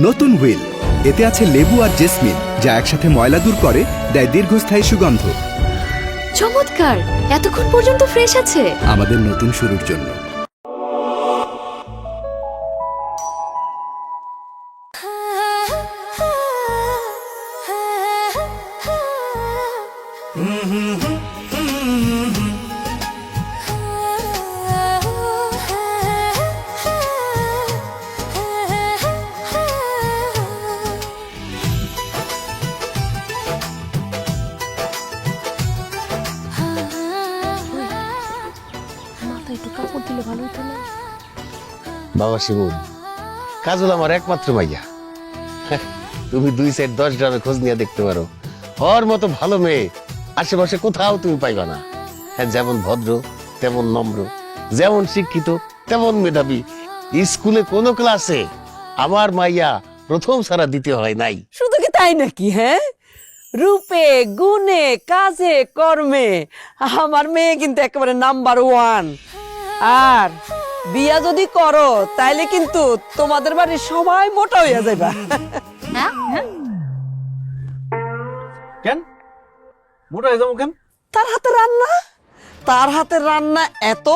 নতুন হুইল, এতে আছে লেবু আর জেসমিন, যা একসাথে ময়লা দূর করে, দেয় দীর্ঘস্থায়ী সুগন্ধ। চমৎকার, এতক্ষণ পর্যন্ত ফ্রেশ আছে। আমাদের নতুন শুরুর জন্য। বাবা শিমুল, কাজল আমার একমাত্র মাইয়া। তুমি 2 সাইড 10 গ্রামে খোঁজ নিয়ে দেখতে পারো, ওর মতো ভালো মেয়ে আশেপাশে কোথাও তুমি পাইবা না। হ্যাঁ, যেমন ভদ্র তেমন নম্র, যেমন শিক্ষিত তেমন মেধাবী। স্কুলে কোনো ক্লাসে আমার মাইয়া প্রথম ছাড়া দ্বিতীয় হয় নাই। শুধু কি তাই নাকি? হ্যাঁ, রূপে গুণে কাজে কর্মে আমার মেয়ে কিন্তু একেবারে নাম্বার 1। আর বিয়া যদি করো তাইলে কিন্তু তোমাদের বাড়ির সবাই মোটা হইয়া যাইবা। কেন মোটা হয়ে যাবো কেন? তার হাতের রান্না এত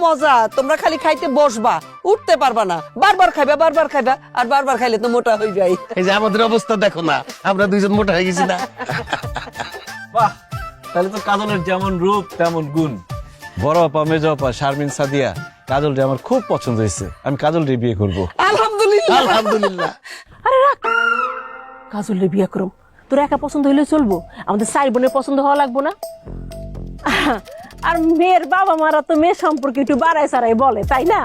মজা, তোমরা খালি খাইতে বসবা, উঠতে পারবা না, বারবার খাইবা আর বারবার খাইলে তো মোটা হয়ে যাই। এই যে আমাদের অবস্থা দেখো না, আমরা দুইজন মোটা হয়ে গেছি না? বাহ, তাহলে তো কাজলের যেমন রূপ তেমন গুণ। বড় আপা, মেজ আপা, শারমিন, সাদিয়া, কাজলরে আমার খুব পছন্দ হয়েছে। আমি কাজলরে বিয়ে করব। আলহামদুলিল্লাহ। আরে রাখ, কাজলের বিয়ে করুম। তোর একা পছন্দ হইলে চলবো, আমাদের 4 বোনের পছন্দ হওয়া লাগবো না? আর মেয়ের বাবা মারা তো মেয়ে সম্পর্কে একটু বাড়াই সারাই বলে, তাই না?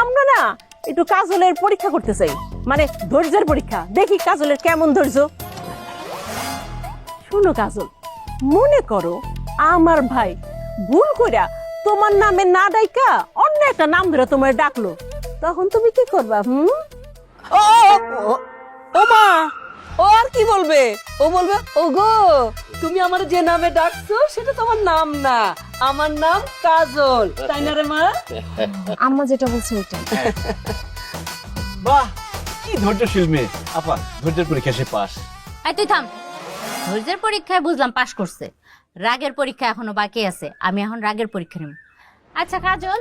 আমরা না একটু কাজলের পরীক্ষা করতে চাই, মানে ধৈর্যের পরীক্ষা। দেখি কাজলের কেমন ধৈর্য। শুনো কাজল, মনে করো আমার ভাই ভুল কইরা তোমার নামে না ডাইকা অন্য একটা নাম ধরে তোমার ডাকলো, তখন তুমি কি করবা? ও মা, ও আর কি বলবে? ও বলবে, ও গো, তুমি আমার যে নামে ডাকছো সেটা তোমার নাম না, আমার নাম কাজল, তাই না রে মা? আম্মা যেটা বলছে ওইটা। বাহ, কি ধৈর্যশীল মেয়ে। আপা, ধৈর্যের পরীক্ষা সে পাস। এই তুই থাম। ধৈর্যের পরীক্ষায় বুঝলাম পাশ করছে, রাগের পরীক্ষা এখনো বাকি আছে। আমি এখন রাগের পরীক্ষা নেব। আচ্ছা কাজল,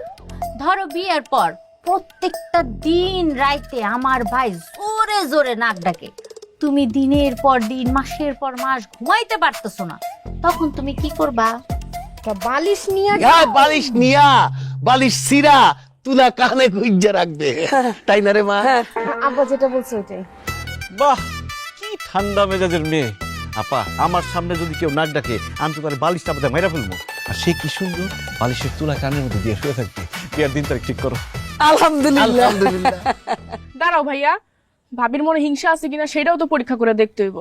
ধরো বিয়ের পর প্রত্যেকটা দিন রাইতে আমার ভাই জোরে জোরে নাক ডাকে, তুমি দিনের পর দিন মাসের পর মাস ঘুমাইতে পারতেছো না, তখন তুমি কি করবা? বালিশ নিয়ে বালিশ নিয়া, বালিশ সিরা তুলা কানে গুইজা রাখবে, তাই না রে মা? আব্বা যেটা বলছে ওইটাই। বাহ, কি ঠান্ডা মেজাজের মেয়ে। আপা, আমার সামনে যদি কেউ নাক ডাকে আমি তো তার বালিশটা আমাদের মাইরা ফেলবো। আর সে কি সুন্দর বালিশের তুলা কানের মধ্যে দিয়ে শুয়ে থাকবে। বিয়ার দিন তারিখ ঠিক করো। আলহামদুলিল্লাহ। দাঁড়াও ভাইয়া, ভাবির মনে হিংসা আছে কিনা সেটাও তো পরীক্ষা করে দেখতে হইব।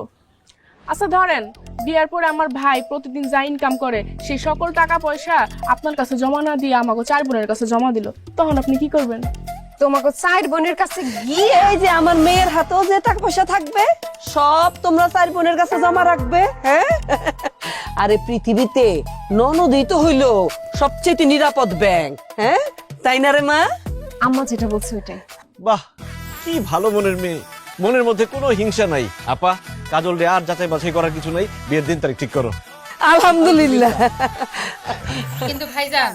আচ্ছা ধরেন বিয়ার পরে আমার ভাই প্রতিদিন যা ইনকাম করে সেই সকল টাকা পয়সা আপনার কাছে জমা না দিয়ে আমাকে 4 বোনের কাছে জমা দিল, তখন আপনি কি করবেন? তোমাকে 4 বোনের কাছে গিয়ে এই যে আমার মেয়ের হাতেও যে টাকা পয়সা থাকবে সব তোমরা 4 বোনের কাছে জমা রাখবে। হ্যাঁ, আরে পৃথিবীতে ননদই তো হইলো সবচেয়ে নিরাপদ ব্যাংক। হ্যাঁ, তাই না রে মা? আম্মা যেটা বলছে ওইটাই। বাহ, কি ভালো মনের মেয়ে, মনের মধ্যে কোনো হিংসা নাই। আপা, কাজল রে আর যাচাই বাছাই করার কিছু নাই, বিয়ের দিন তারিখ ঠিক করো। আলহামদুলিল্লাহ। কিন্তু ভাইজান,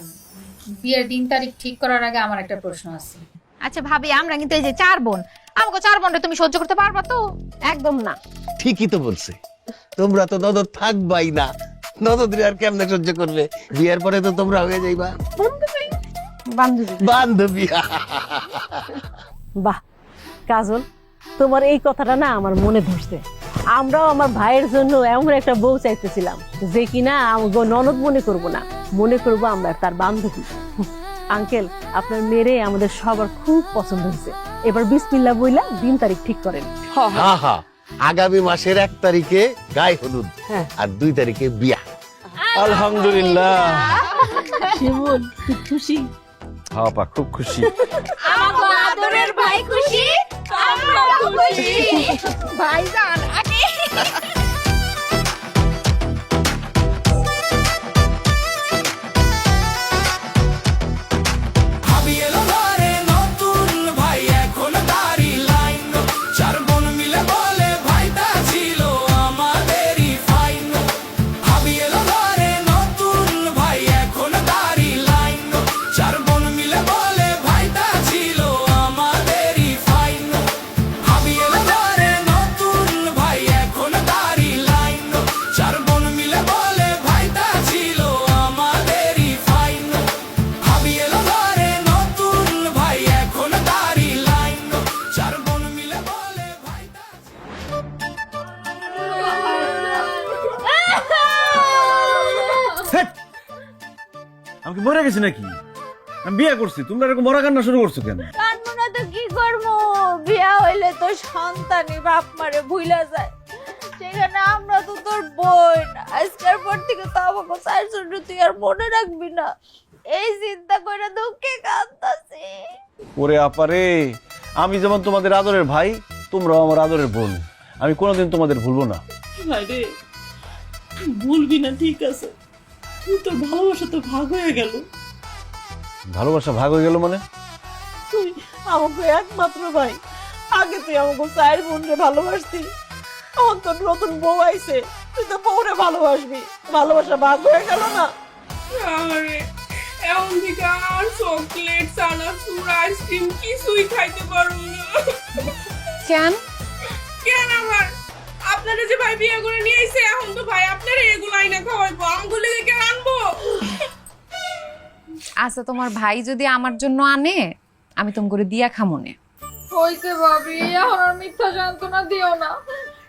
বিয়ের দিন তারিখ ঠিক করার আগে আমার একটা প্রশ্ন আছে। আচ্ছা ভাবি, আমরা কিন্তু এই যে 4 বোন, আমাকে 4 বোনটা তুমি সহ্য করতে পারবা তো? একদম না। ঠিকই তো বলছে, তোমরা তো ননদ থাকবাই না, ননদরে আর কেমনে সহ্য করবে? বিয়ের পরে তো তোমরা হয়ে যাইবা বান্ধবী। বাহ কাজল, তোমার এই কথাটা না আমার মনে ধরছে। আমরাও আমার ভাইয়ের জন্য এমন একটা বউ চাইতেছিলাম যে কিনা আমাকে ননদ মনে করব না, মনে করব আমরা তার বান্ধবী। আঙ্কেল, আপনার মেরে আমাদের সবার খুব পছন্দ হয়েছে। এবার বিসমিল্লাহ বইলা দিন তারিখ ঠিক করেন। হ্যাঁ হ্যাঁ, আগামী মাসের 1 তারিখে গায়ে হলুদ, আর 2 তারিখে বিয়া। আলহামদুলিল্লাহ। শিমুল, তুই খুশি? হ্যাঁ আপা, খুব খুশি। আমার আদরের ভাই খুশি, আমরাও খুশি। ভাইজান আগে ভাবি এলো ঘরে নতুন ভাই, এখন দাড়ি লাইন মরে গেছি নাকি? আমি বিয়ে করছি, তোমরা এরকম মরা কান্না শুরু করছো কেন? কানবো না তো কি করবো? বিয়া হইলে তো সন্তানই বাপ মারে ভুইলা যায়, সেখানে আমরা তো তোর বোন। আজকের পর থেকে তো আমাকে চার জন্য তুই আর মনে রাখবি না, এই চিন্তা করে দুঃখে কাঁদতাছি। ওরে আপারে, আমি যেমন তোমাদের আদরের ভাই, তোমরাও আমার আদরের বোন। আমি কোনোদিন তোমাদের ভুলবো না। ভাইরে ভুলবি না, ঠিক আছে, তোর ভালোবাসা তো ভাগ হয়ে গেল। ভালোবাসা ভাগ হয়ে গেল মানে? তুই আমাকে একমাত্র ভাই, আগে তুই আমাকে চার বোনরে ভালোবাসতি, এখন তোর নতুন বউ আইছে, তুই তো বউরে ভালোবাসবি, ভালোবাসা ভাগ হয়ে গেল না? আরে এমন থেকে আর চকলেট চানাচুর আইসক্রিম কিছুই খাইতে পারবো না। কেন? কেন আমার? আপনারা যে ভাই বিয়ে করে নিয়ে আইছে, এখন তো ভাই আপনারা এগুলো আইনা খাওয়াইবো, আমগুলো দেখে আনবো। আচ্ছা, তোমার ভাই যদি আমার জন্য আনে, আমি তুমি করে দিয়া খামনে। হইছে ভাবি, এখন আর মিথ্যা সান্ত্বনা দিও না।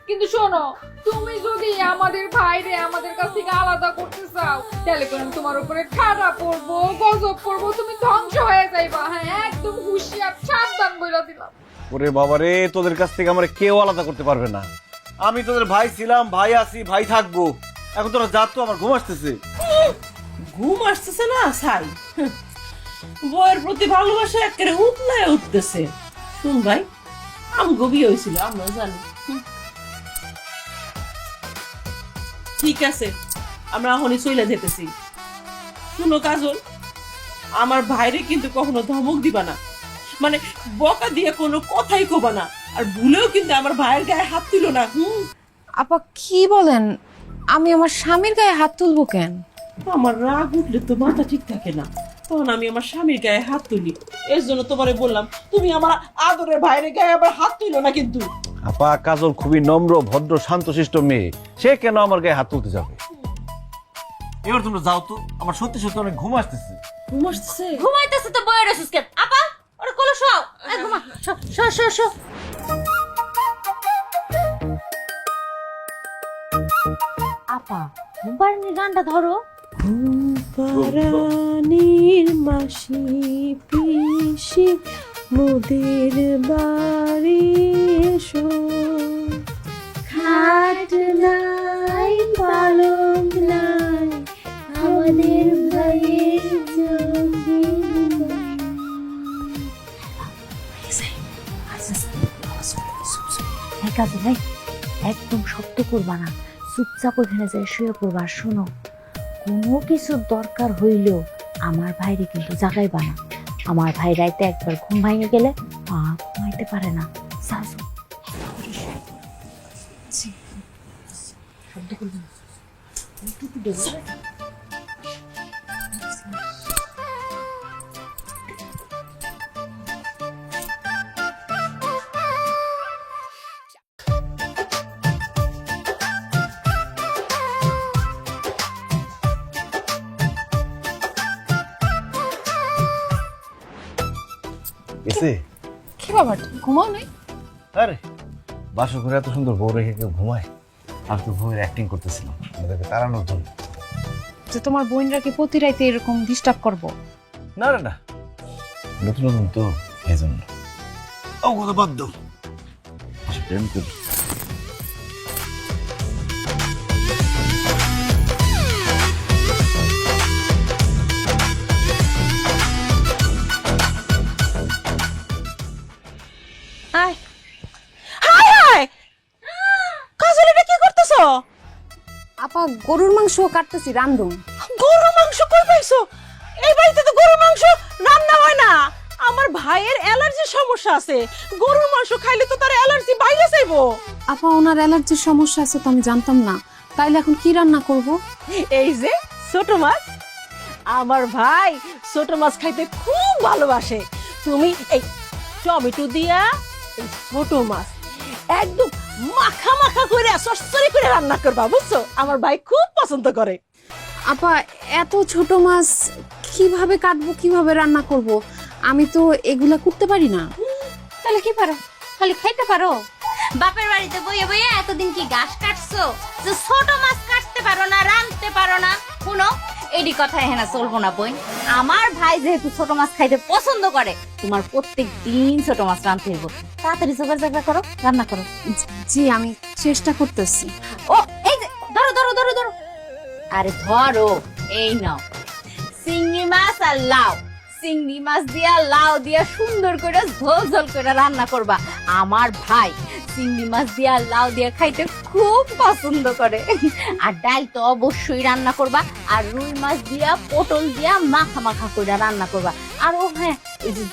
কিন্তু শোনো, তুমি যদি আমাদের ভাইরে আমাদের কাছ থেকে আলাদা করতে চাও, তাহলে করে তোমার উপরে ঠাডা পড়বো, গজব পড়বো, তুমি ধ্বংস হয়ে যাইবা। হ্যাঁ, একদম হুঁশিয়ার, সাবধান বইলা দিলাম। ওরে বাবারে, তোদের কাছ থেকে আমার কেউ আলাদা করতে পারবে না। আমি তোদের ভাই ছিলাম, ভাই আছি, ভাই থাকবো। এখন তোরা যা তো, আমার ঘুম আসতেছে। ঘুম আসতেছে না সাই, বউয়ের প্রতি ভালোবাসা একেবারে উতলায় উঠতেছে। শুন ভাই, আমগো বিয়ে হয়েছিল, আমরা জানি। ঠিক আছে, আমরা এখনই চলে যেতেছি। শুনো কাজল, আমার ভাইরে কিন্তু কখনো ধমক দিবা না, মানে বকা দিয়ে কোনো কথাই কবা না, আর ভুলেও কিন্তু আমার ভাইয়ের গায়ে হাত তুলো না। আপা কি বলেন? আমি আমার স্বামীর গায়ে হাত তুলবো কেন? আমার রাগ উঠলে তো মাথা ঠিক থাকে না, তখন আমি আমার স্বামীর গায়ে হাত তুলি। এর জন্য তোমারে বললাম, তুমি আমার আদরের ভাইয়ের গায়ে আবার হাত তুলো না কিন্তু। আপা, কাজল খুবই নম্র, ভদ্র, শান্তশিষ্ট মেয়ে, সে কেন আমার গায়ে হাত তুলতে যাবে? এবার তোমরা যাও তো, আমার সত্যি সত্যি অনেক ঘুম আসতেছে। ঘুম আসতেছে? ঘুমাইতেছে তো বইয়ের ওষুধ কেন? আপা ওরা কোলো শোও, ঘুমা, শো শো শো। আপা ঘুমপাড়ানির গানটা ধরো। ঘুমপাড়ানির মাসি পিসি মোদের বাড়ি এসো, খাট নাই পালঙ্ক নাই আমাদের ভাইয়ের একদম শব্দ করবা না, চুপচাপ ওখানে যায় শুয়ে পড়বা। আর শোনো, কোনো কিছুর দরকার হইলেও আমার ভাইরে কিন্তু জাগাইবা না। আমার ভাই রাইতে একবার ঘুম ভাঙে গেলে ঘুমাইতে পারে না। এসে কি বাবা, তুমি ঘুমাও নাই? আরে বাসর ঘরে এত সুন্দর বউ রেখে কেউ ঘুমায়? আমি তো ঘুমের অ্যাক্টিং করতেছিলাম ওদেরকে তাড়ানোর জন্য। যে তোমার বোনরা কি প্রতি রাইতে এরকম ডিস্টার্ব করবো? না না না, নতুন নতুন তো, এই জন্য। ও কথা বাদ দাও, প্রেম করি। হাই হাই, কাজল এটা কি করতেছো? আপা গরুর মাংস কাটতেছি, রান্ধুম। গরুর মাংস কই পাইছো? এই বাড়িতে তো গরুর মাংস রান্না হয় না। আমার ভাইয়ের অ্যালার্জির সমস্যা আছে, গরুর মাংস খাইলে তো তার অ্যালার্জি বাইরে যাইবো। আপা ওনার অ্যালার্জির সমস্যা আছে তো আমি জানতাম না, তাইলে এখন কি রান্না করব? এই যে ছোট মাছ, আমার ভাই ছোট মাছ খাইতে খুব ভালোবাসে। তুমি এই টমেটো দিয়া এই ছোট মাছ একদম মাখা মাখা করে সরসরি করে রান্না করবা, বুঝছো? আমার ভাই খুব পছন্দ করে। আপা এত ছোট মাছ কিভাবে কাটবো, কিভাবে রান্না করব? আমি তো এগুলা করতে পারি না। তাহলে কি পারো? খালি খাইতে পারো? বাপের বাড়িতে বইয়ে বইয়ে এতদিন কি ঘাস কাটছো যে ছোট মাছ কাটতে পারো না, রাঁধতে পারো না? শুনো, এডি কথা হ্যাঁ না চলবো না বোন। আমার ভাই যেহেতু ছোট মাছ খাইতে পছন্দ করে, তোমার প্রত্যেক দিন ছোট মাছ রাঁধতে হইব। তাড়াতাড়ি জোগাড় জায়গা করো, রান্না করো। জি আমি চেষ্টা করতেছি। ও এই যে ধরো ধরো ধরো ধরো, আরে ধরো, এই নাও চিংড়ি মাছ আর লাউ। চিংড়ি মাছ দিয়া লাউ দিয়া সুন্দর করে ঝোল ঝোল করে রান্না করবা। আমার ভাই চিংড়ি মাছ দিয়া লাউ দিয়া খাইতে খুব পছন্দ করে। আর ডাল তো অবশ্যই রান্না করবা, আর রুই মাছ দিয়া পটল দিয়া মাখা মাখা করে রান্না করবা। আর ও হ্যাঁ, এই যে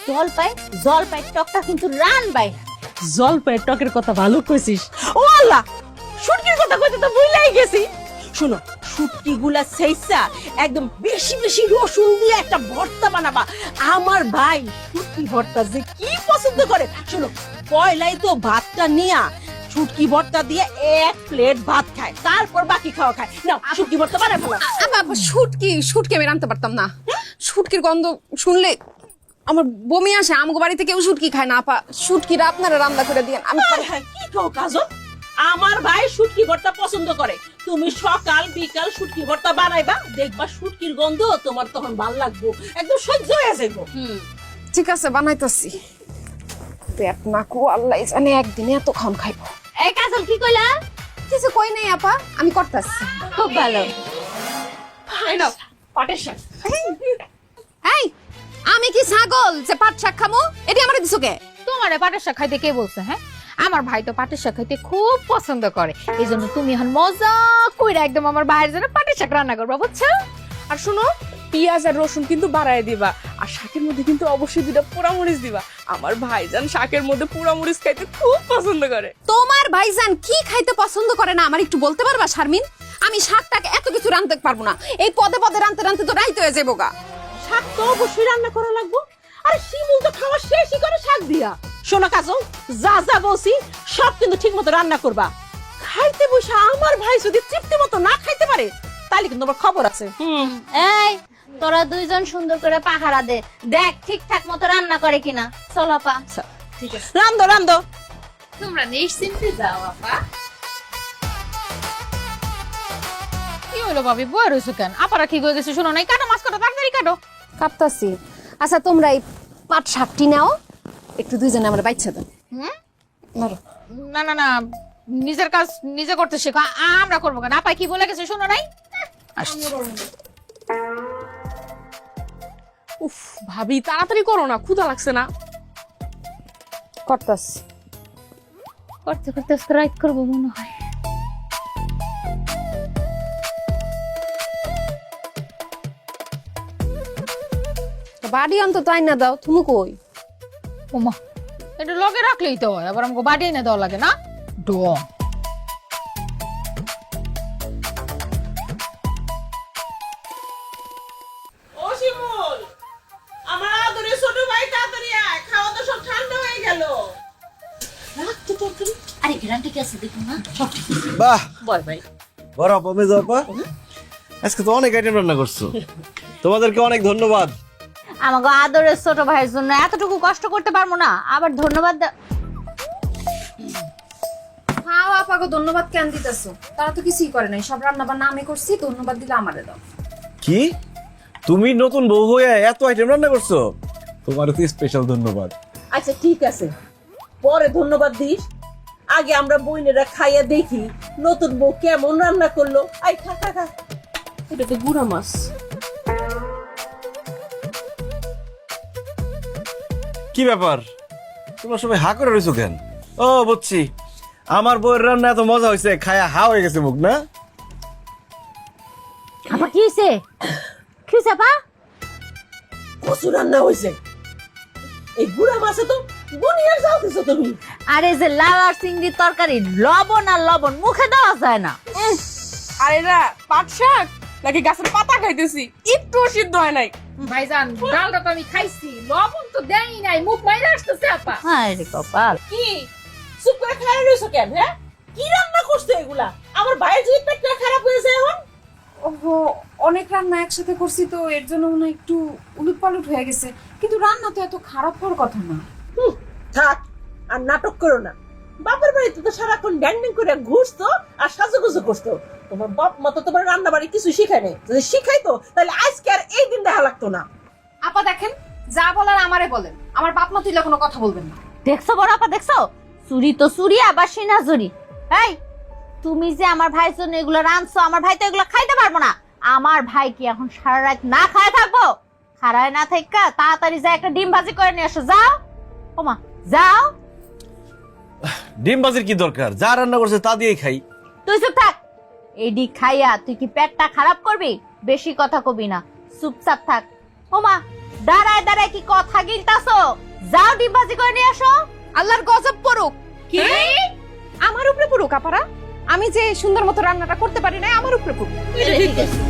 জলপাই টকটা কিন্তু রানবাই। জলপাইয়ের টকের কথা ভালো কইছিস। ও আল্লাহ, শুটকির কথা কইতে তো ভুলাই গেছি। শোনো, শুটকি গুলা সেইসা একদম বেশি বেশি রসুন দিয়ে একটা ভর্তা বানাবা। আমার ভাই শুটকি ভর্তা যে কি পছন্দ করে। শোনো, পয়লাই তো ভাতটা নিয়া শুটকি ভর্তা দিয়ে 1 প্লেট ভাত খায়, তারপর বাকি খাওয়া খায়। না, শুটকি ভর্তা বানাই ফেলা। শুটকি আমি রাঁধতে পারতাম না। শুটকির গন্ধ শুনলে আমার বমি আসে। আমগো বাড়িতে কেউ শুটকি খায় না আপা। শুটকির আপনারা রান্না করে দিয়েন। আমি কি কও কাজল? আমার ভাই শুটকি ভর্তা পছন্দ করে। তুমি সকাল বিকাল শুটকি ভর্তা বানাইবা, দেখবা শুটকির গন্ধ তোমার তখন ভালো লাগবে, একদম সহ্য হয়ে যাবে। ঠিক আছে, বানাইতেছি। পেট না কো আল্লাহ জানে একদিনে এত খাম খাইব। এই কাজল কি কইলা? কিছু কই নাই আপা, আমি করতেছি। খুব ভালো। এই আমি কি ছাগল যে পাট শাক খামো? এটি আমারে দিছো কে? তোমারে পাটের শাক খাইতে কে বলছে? হ্যাঁ, আমার ভাই তো পাটের শাক খাইতে খুব পছন্দ করে। এই জন্য তুমি এখন মজা কইরা একদম আমার ভাইয়ের জন্য পাটের শাক রান্না করবা, বুঝছো? আর শোনো, পেঁয়াজ আর রসুন কিন্তু বাড়ায় দিবা, আর শাকের মধ্যে কিন্তু অবশ্যই 2টা পোড়ামরিচ দিবা। আমার ভাইজান শাকের মধ্যে পোড়ামরিচ খাইতে খুব পছন্দ করে। তোমার ভাইজান কি খাইতে পছন্দ করে না আমার একটু বলতে পারবা শারমিন? আমি শাকটাকে এত কিছু রাঁধতে পারবো না। এই পদে পদে রাঁধতে রাঁধতে তো রাইতে হয়ে যাবো গা। শাক তো অবশ্যই রান্না করা লাগবে। আরে শিমুল তো খাওয়া শেষই করে শাক দিয়া। শোনো কাজল, যা যা বলছি সব কিন্তু ঠিক মতো রান্না করবা। খাইতে বসে আমার ভাই যদি তৃপ্তি মতো না খাইতে পারে, তাহলে কিন্তু আমার খবর আছে। এই তোরা দুইজন সুন্দর করে পাহারা দে, দেখ ঠিকঠাক মতো রান্না করে কিনা। চল আপা। ঠিক আছে, রান্ধো রান্ধো। তোমরা নিশ্চিন্তে যাও আপা। কি হলো ভাবি, বই রইছো কেন? আপারা কি হয়ে গেছে শুনো নাই? কাটো মাছ কাটো, তাড়াতাড়ি কাটো। কাটতাছি। আচ্ছা তোমরা এই পাট শাকটি নাও, একটু দুইজনে আমরা বাইচ্ছা দাও। মারো। না না না, নিজের কাজ নিজে করতে শেখো, আমরা করবো কেন? আপা কি বলে গেছে শুনো নাই? উফ ভাবি, তাড়াতাড়ি করো না, ক্ষুধা লাগছে না? করতাছি। করতে করতে রাইট করবো মনে হয়। বাড়ি অন্তত আইনা দাও। তুমি কই? ওমা, এটা লগে রাখলেই তো হয়, আবার আমাকে বাড়ি এনে দেওয়া লাগে না? ডং। ও শিমুল, আমার আদরে ছোট ভাই তাড়াতাড়ি আয়, খাওয়া তো সব ঠান্ডা হয়ে গেল। আরে ঘেরান ঠিক আছে দেখুন না। বাহ, বল ভাই। বড় আপা, মেজো আপা, আজকে তো অনেক আইটেম রান্না করছো, তোমাদেরকে অনেক ধন্যবাদ। আমাকে আদরের ছোট ভাইয়ের জন্য এতটুকু কষ্ট করতে পারবো না, আবার ধন্যবাদ হ্যাঁ আপাকে ধন্যবাদ কেন দিতেছো? তারা তো কিছুই করে নাই, সব রান্না বান্না আমি করছি। ধন্যবাদ দিলে আমারে দাও। কি তুমি নতুন বউ হয়ে এত আইটেম রান্না করছো? তোমার তো স্পেশাল ধন্যবাদ। আচ্ছা ঠিক আছে, পরে ধন্যবাদ দিস। আগে আমরা বইনেরা খাইয়া দেখি নতুন বউ কেমন রান্না করলো। আই খা খা খা। এটা তো গুড়া মাছ। কি ব্যাপার, তোমরা সবাই হা করে রয়েছো কেন? ও বুঝছি, আমার বউয়ের রান্না এত মজা হয়েছে, খায়া হা হয়ে গেছে মুখ না? আপা কি হয়েছে? কি হয়েছে আপা? কচু রান্না হয়েছে। এই গুড়া মাছে তো বুনিয়ার যাও দিছো তুমি। আরে যে লাউ আর চিংড়ির তরকারি, লবণ আর লবণ মুখে দেওয়া যায় না। আর এরা পাট শাক নাকি গাছের পাতা খাইতেছি, একটু সিদ্ধ হয় নাই। ভাইজান, ডালটা তো আমি খাইছি, লবণ তো দেয়ই নাই, মুখ মাইরা আসতেছে আপা। হ্যাঁ রে কপাল। কি চুপ করে খাই রইছো কেন? হ্যাঁ, কি রান্না করছো এগুলা? আমার ভাইয়ের যে পেটটা খারাপ হয়েছে এখন। ওহো, অনেক রান্না একসাথে করছি তো এর জন্য মনে হয় একটু উলটপালট হয়ে গেছে। কিন্তু রান্না তো এত খারাপ হওয়ার কথা না। থাক, আর নাটক করো না। বাপের বাড়িতে তো সারাক্ষণ ড্যাং ড্যাং করে ঘুরতো আর সাজুগুজু করতো। তোমার বাপ মা তো তোমার রান্না বাড়ি কিছু শিখায় নাই, যদি শিখাইতো তাহলে আজকে আর এই দিন দেখা লাগতো না। আপা দেখেন, যা বলার আমারে বলেন, আমার বাপ মা তুইলে কোনো কথা বলবেন না। দেখছো বড় আপা, দেখছো? চুরি তো চুরি, আবার সিনা চুরি। এই, তুমি যে আমার ভাইয়ের জন্য এগুলো রাঁধছো, আমার ভাই তো এগুলো খাইতে পারবো না। আমার ভাই কি এখন সারা রাত না খায় থাকবো? খারায় না থাকা তাড়াতাড়ি যা একটা ডিম ভাজি করে নিয়ে আসো, যাও। ওমা যাও। ডিম ভাজির কি দরকার? যা রান্না করছে তা দিয়েই খাই। তুই চুপ থাক। এডি খাইয়া তুই কি পেটটা খারাপ করবি? বেশি কথা কবি না, চুপচাপ থাক। ওমা দাঁড়ায় দাঁড়ায় কি কথা গিলতাছো? যাও ডিম ভাজি করে নিয়ে আসো। আল্লাহর গজব পড়ুক। কি? আমার উপরে পড়ুক আপারা, আমি যে সুন্দর মতো রান্নাটা করতে পারি না, আমার উপরে পড়ুক। ঠিক আছে।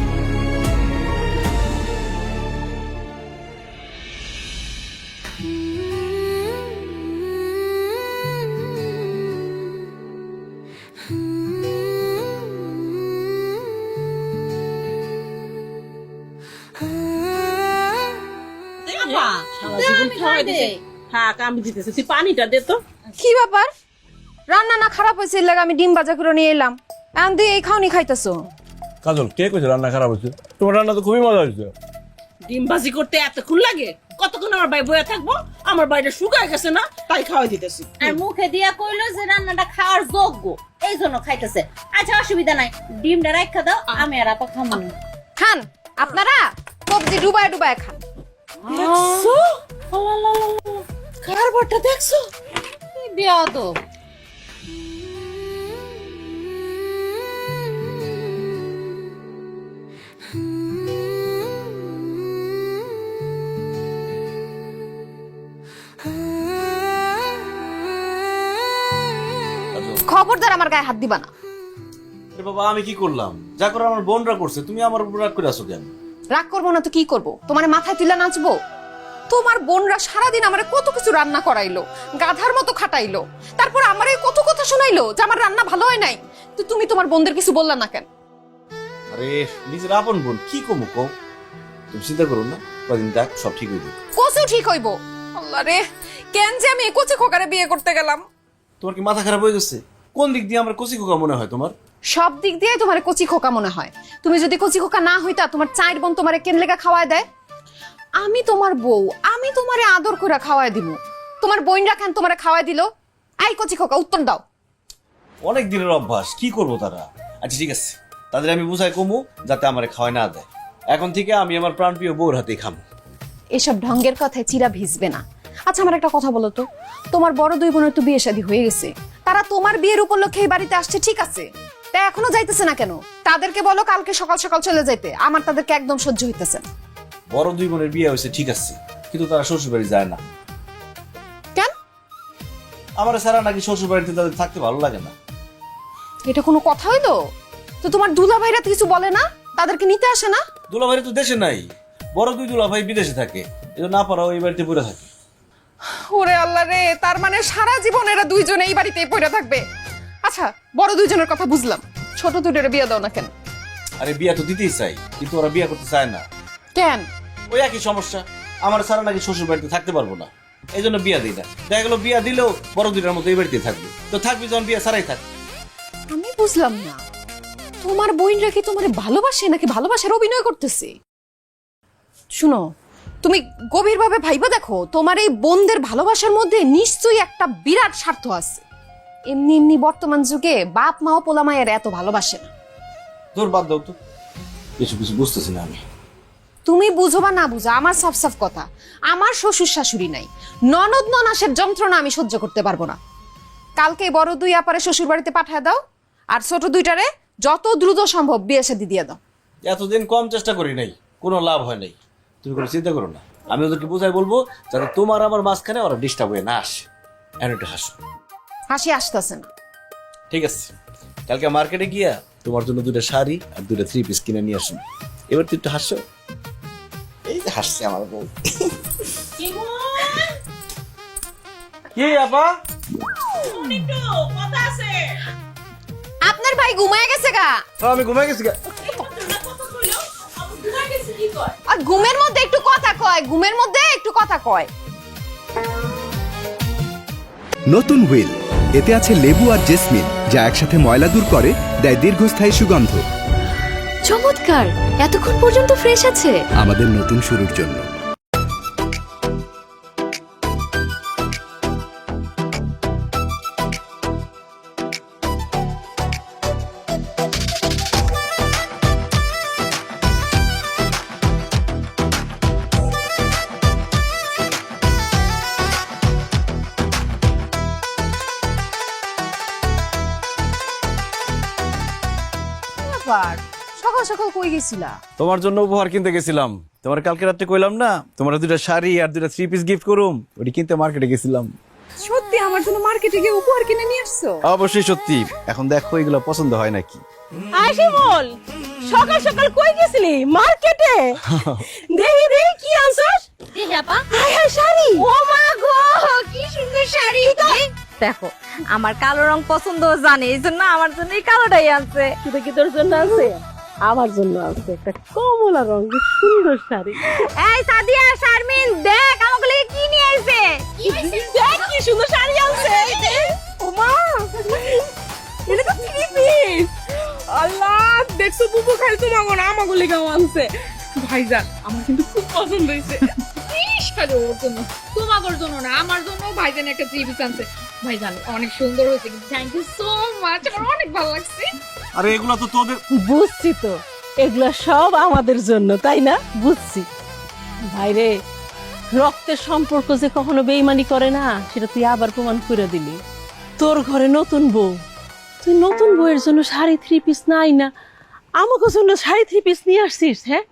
সারা জীবন খাওয়াই দিছে। থাক, আমি দিতেছি, তুই পানিটা দে তো। কি ব্যাপার, রান্না না খারাপ হয়েছে এর লাগে আমি ডিম ভাজা করে নিয়ে এলাম, এখন তুই এই খাওনি খাইতেছো? কাজল, কে কইছে রান্না খারাপ হয়েছে? তোমার রান্না তো খুবই মজা হয়েছে। ডিম ভাজি করতে এতক্ষণ লাগে? কতক্ষণ আমার ভাই বয়া থাকবো? আমার বাড়িটা শুকায় গেছে না, তাই খাওয়াই দিতেছি। আর মুখে দিয়া কইলো যে রান্নাটা খাওয়ার যোগ্য, এই জন্য খাইতেছে। আচ্ছা অসুবিধা নাই, ডিমটা রাখা দাও, আমি আর আপা খাবো না। খান আপনারা, সবজি ডুবায় ডুবায় খান। দেখছো কারবারটা, দেখছো? বেয়াদব। খবরদার আমার গায়ে হাত দিবা না। আরে বাবা, আমি কি করলাম? যা করে আমার বোনরা করছে, তুমি আমার উপর রাগ করে আসো কেন? রাগ করবো না তো কি করবো? তোমার মাথায় তুলে নাচবো? তোমার বোনরা সারাদিন আমারে কত কিছু রান্না করাইলো, গাধার মতো খাটাইলো, তারপর আমারে কত কথা শোনাইলো যে আমার রান্না ভালো হয় নাই। তো তুমি তোমার বোনদের কিছু বললা না কেন? আরে নিজের আপন বোন, কি কমু কও? তুমি চিন্তা করো না, কদিন দেখ সব ঠিক হয়ে যাবে। কচু ঠিক হইব? আল্লাহ রে, কেন যে আমি কচি খোকারে বিয়ে করতে গেলাম? তোমার কি মাথা খারাপ হয়ে গেছে? কোন দিক দিয়ে আমার কচি খোকা মনে হয় তোমার? সব দিক দিয়ে তোমার কচি খোকা মনে হয়। তুমি যদি কচি খোকা না হইতা, তোমার চায়ের বোন তোমারে কেন লেগা খাওয়ায় দেয়? আমি তোমার বউ, আমি তোমারে আদর করে খাওয়ায় দিব, তোমার বোনরা কেন তোমারে খাওয়ায় দিল? আই কচি খোকা, উত্তর দাও। অনেক দিনের অভ্যাস, কি করবো তারা? আচ্ছা ঠিক আছে, তাদের আমি বুঝাই কমু যাতে আমারে খাওয়ায় না দেয়। এখন থেকে আমি আমার প্রাণপ্রিয় বউর হাতেই খামু। এসব ঢঙ্গের কথায় চিরা ভিজবে না। আচ্ছা আমার একটা কথা বলো তো, তোমার বড় দুই বোনের তো বিয়ে শাদী হয়ে গেছে, তারা তোমার বিয়ের উপলক্ষে এই বাড়িতে আসছে, ঠিক আছে, তা এখনো যাইতেছে না কেন? তাদেরকে বলো কালকে সকাল সকাল চলে যাইতে, আমার তাদেরকে একদম সহ্য হইতেছে না। বড় দুই বোনের বিয়ে হয়েছে ঠিক আছে, কিন্তু তারা শ্বশুর বাড়ি যায় না। কেন? আমার সারা নাকি শ্বশুর বাড়িতে তাদের থাকতে ভালো লাগে না। এটা কোনো কথা হইলো? তো তোমার দুলা ভাইরা তো কিছু বলে না, তাদেরকে নিতে আসে না? দুলাভাই তো দেশে নাই, বড় দুই দুলাভাই বিদেশে থাকে, এই জন্য না পারাও এই বাড়িতে পড়ে থাকে। ওরে আল্লাহ রে, তার মানে সারা জীবন এরা দুইজন এই বাড়িতেই পড়ে থাকবে? আচ্ছা বড় দুইজনের কথা বুঝলাম, ছোট দুইটারে বিয়ে দাও না কেন? আরে বিয়া তো দিতেই চাই, কিন্তু ওরা বিয়া করতে চায় না। কেন? ওই একই সমস্যা, আমার সারা নাকি শ্বশুর বাড়িতে থাকতে পারবো না, এই জন্য বিয়া দিই না। দেখা গেলো বিয়া দিলেও বড় দুইটার মতো এই বাড়িতে থাকবে, তো থাকবি যখন বিয়া সারাই থাক। আমি বুঝলাম না, তোমার বোনরা কি তোমার ভালোবাসে নাকি ভালোবাসার অভিনয় করতেছে? শুনো, তুমি গভীরভাবে ভাইবা দেখো, তোমার এই বোনদের ভালোবাসার মধ্যে নিশ্চয়ই একটা বিরাট স্বার্থ আছে। এমনি এমনি বর্তমান যুগে বাপ মাও পোলা মায়ের এত ভালোবাসে না। তোর বাদ দাও তো, কিছু কিছু বুঝতেছি না আমি। তুমি বুঝো বা না বুঝো, আমার সাফ সাফ কথা, আমার শ্বশুর শাশুড়ি নাই, ননদ ননাসের যন্ত্রণা আমি সহ্য করতে পারবো না। কালকে বড় দুই আপারে শ্বশুর বাড়িতে পাঠায় দাও, আর ছোট দুইটারে যত দ্রুত সম্ভব বিয়ে শাদী দিয়ে দাও। এতদিন কম চেষ্টা করি নাই, কোনো লাভ হয় নাই। তুমি কোনো চিন্তা করো না, আমি ওদেরকে বুঝাই বলবো যাতে তোমার আমার মাঝখানে ওরা ডিস্টার্ব হয়ে না আসে। এখন একটু হাসো। হাসি আসতেছে না। ঠিক আছে, কালকে মার্কেটে গিয়া তোমার জন্য 2টা শাড়ি আর 2টা 3 পিস কিনে নিয়ে আসুন। এবার তুই একটু হাসো। এই যে হাসছে আমার বউ। কি আপা? আপনার ভাই ঘুমায় গেছে গা? আমি ঘুমাই গেছি। আর ঘুমের মধ্যে একটু কথা কয়, ঘুমের মধ্যে একটু কথা কয়। নতুন হুইল এতে আছে লেবু আর জেসমিন, যা একসাথে ময়লা দূর করে, দেয় দীর্ঘস্থায়ী সুগন্ধ। চমৎকার, এতক্ষণ পর্যন্ত ফ্রেশ আছে। আমাদের নতুন শুরুর জন্য। ব্যাপার, সকাল সকাল কই গেছিলা? তোমার জন্য উপহার কিনতে গেছিলাম। তোমার কালকে রাত্রে কইলাম না তোমার দুটা শাড়ি আর দুটা 3 পিস গিফট করুম, ওটি কিনতে মার্কেটে গেছিলাম। সত্যি আমার জন্য মার্কেটে গিয়ে উপহার কিনে নিয়ে আসছো? অবশ্যই সত্যি। এখন দেখো এগুলো পছন্দ হয় নাকি। আশিমুল, সকাল সকাল কই গেছিলি? মার্কেটে। দেখি দেখি কি আনছস? আপা হাই হাই শাড়ি। ও মা গো, কি সুন্দর শাড়ি! দেখো, আমার কালো রং পছন্দ জানে, এই জন্য আমার জন্য এই কালোটাই আনছে। শুধু কি তোর জন্য আছে? আমার জন্য আছে একটা কমলা রঙের সুন্দর শাড়ি। এই সাদিয়া, শারমিন, দেখ আমাকে লাগি কি নিয়ে আইছে। দেখ কি সুন্দর শাড়ি আনছে। ও মা, এটা তো 3 পিস। আল্লাহ, দেখছো বুবু খালি তোমাকে না আমাকে লেগাও আনছে। ভাইজান, আমার কিন্তু খুব পছন্দ হয়েছে। খালি ওর জন্য, তোমার জন্য না, আমার জন্য ভাইজান একটা 3 পিস আনছে। ভাইজান অনেক সুন্দর হয়েছে, কিন্তু থ্যাংক ইউ সো মাচ, আমার অনেক ভালো লাগছে। আরে এগুলো তো তোদের। বুঝছি তো, এগুলো সব আমাদের জন্য, তাই না? বুঝছি। ভাইরে, রক্তের সম্পর্ক যে কখনো বেইমানি করে না, সেটা তুই আবার প্রমাণ করে দিলি। তোর ঘরে নতুন বউ, তুই নতুন বউয়ের জন্য শাড়ি 3 পিস নাই না, আমাকে জন্য শাড়ি 3 পিস নিয়ে আসছিস। হ্যাঁ,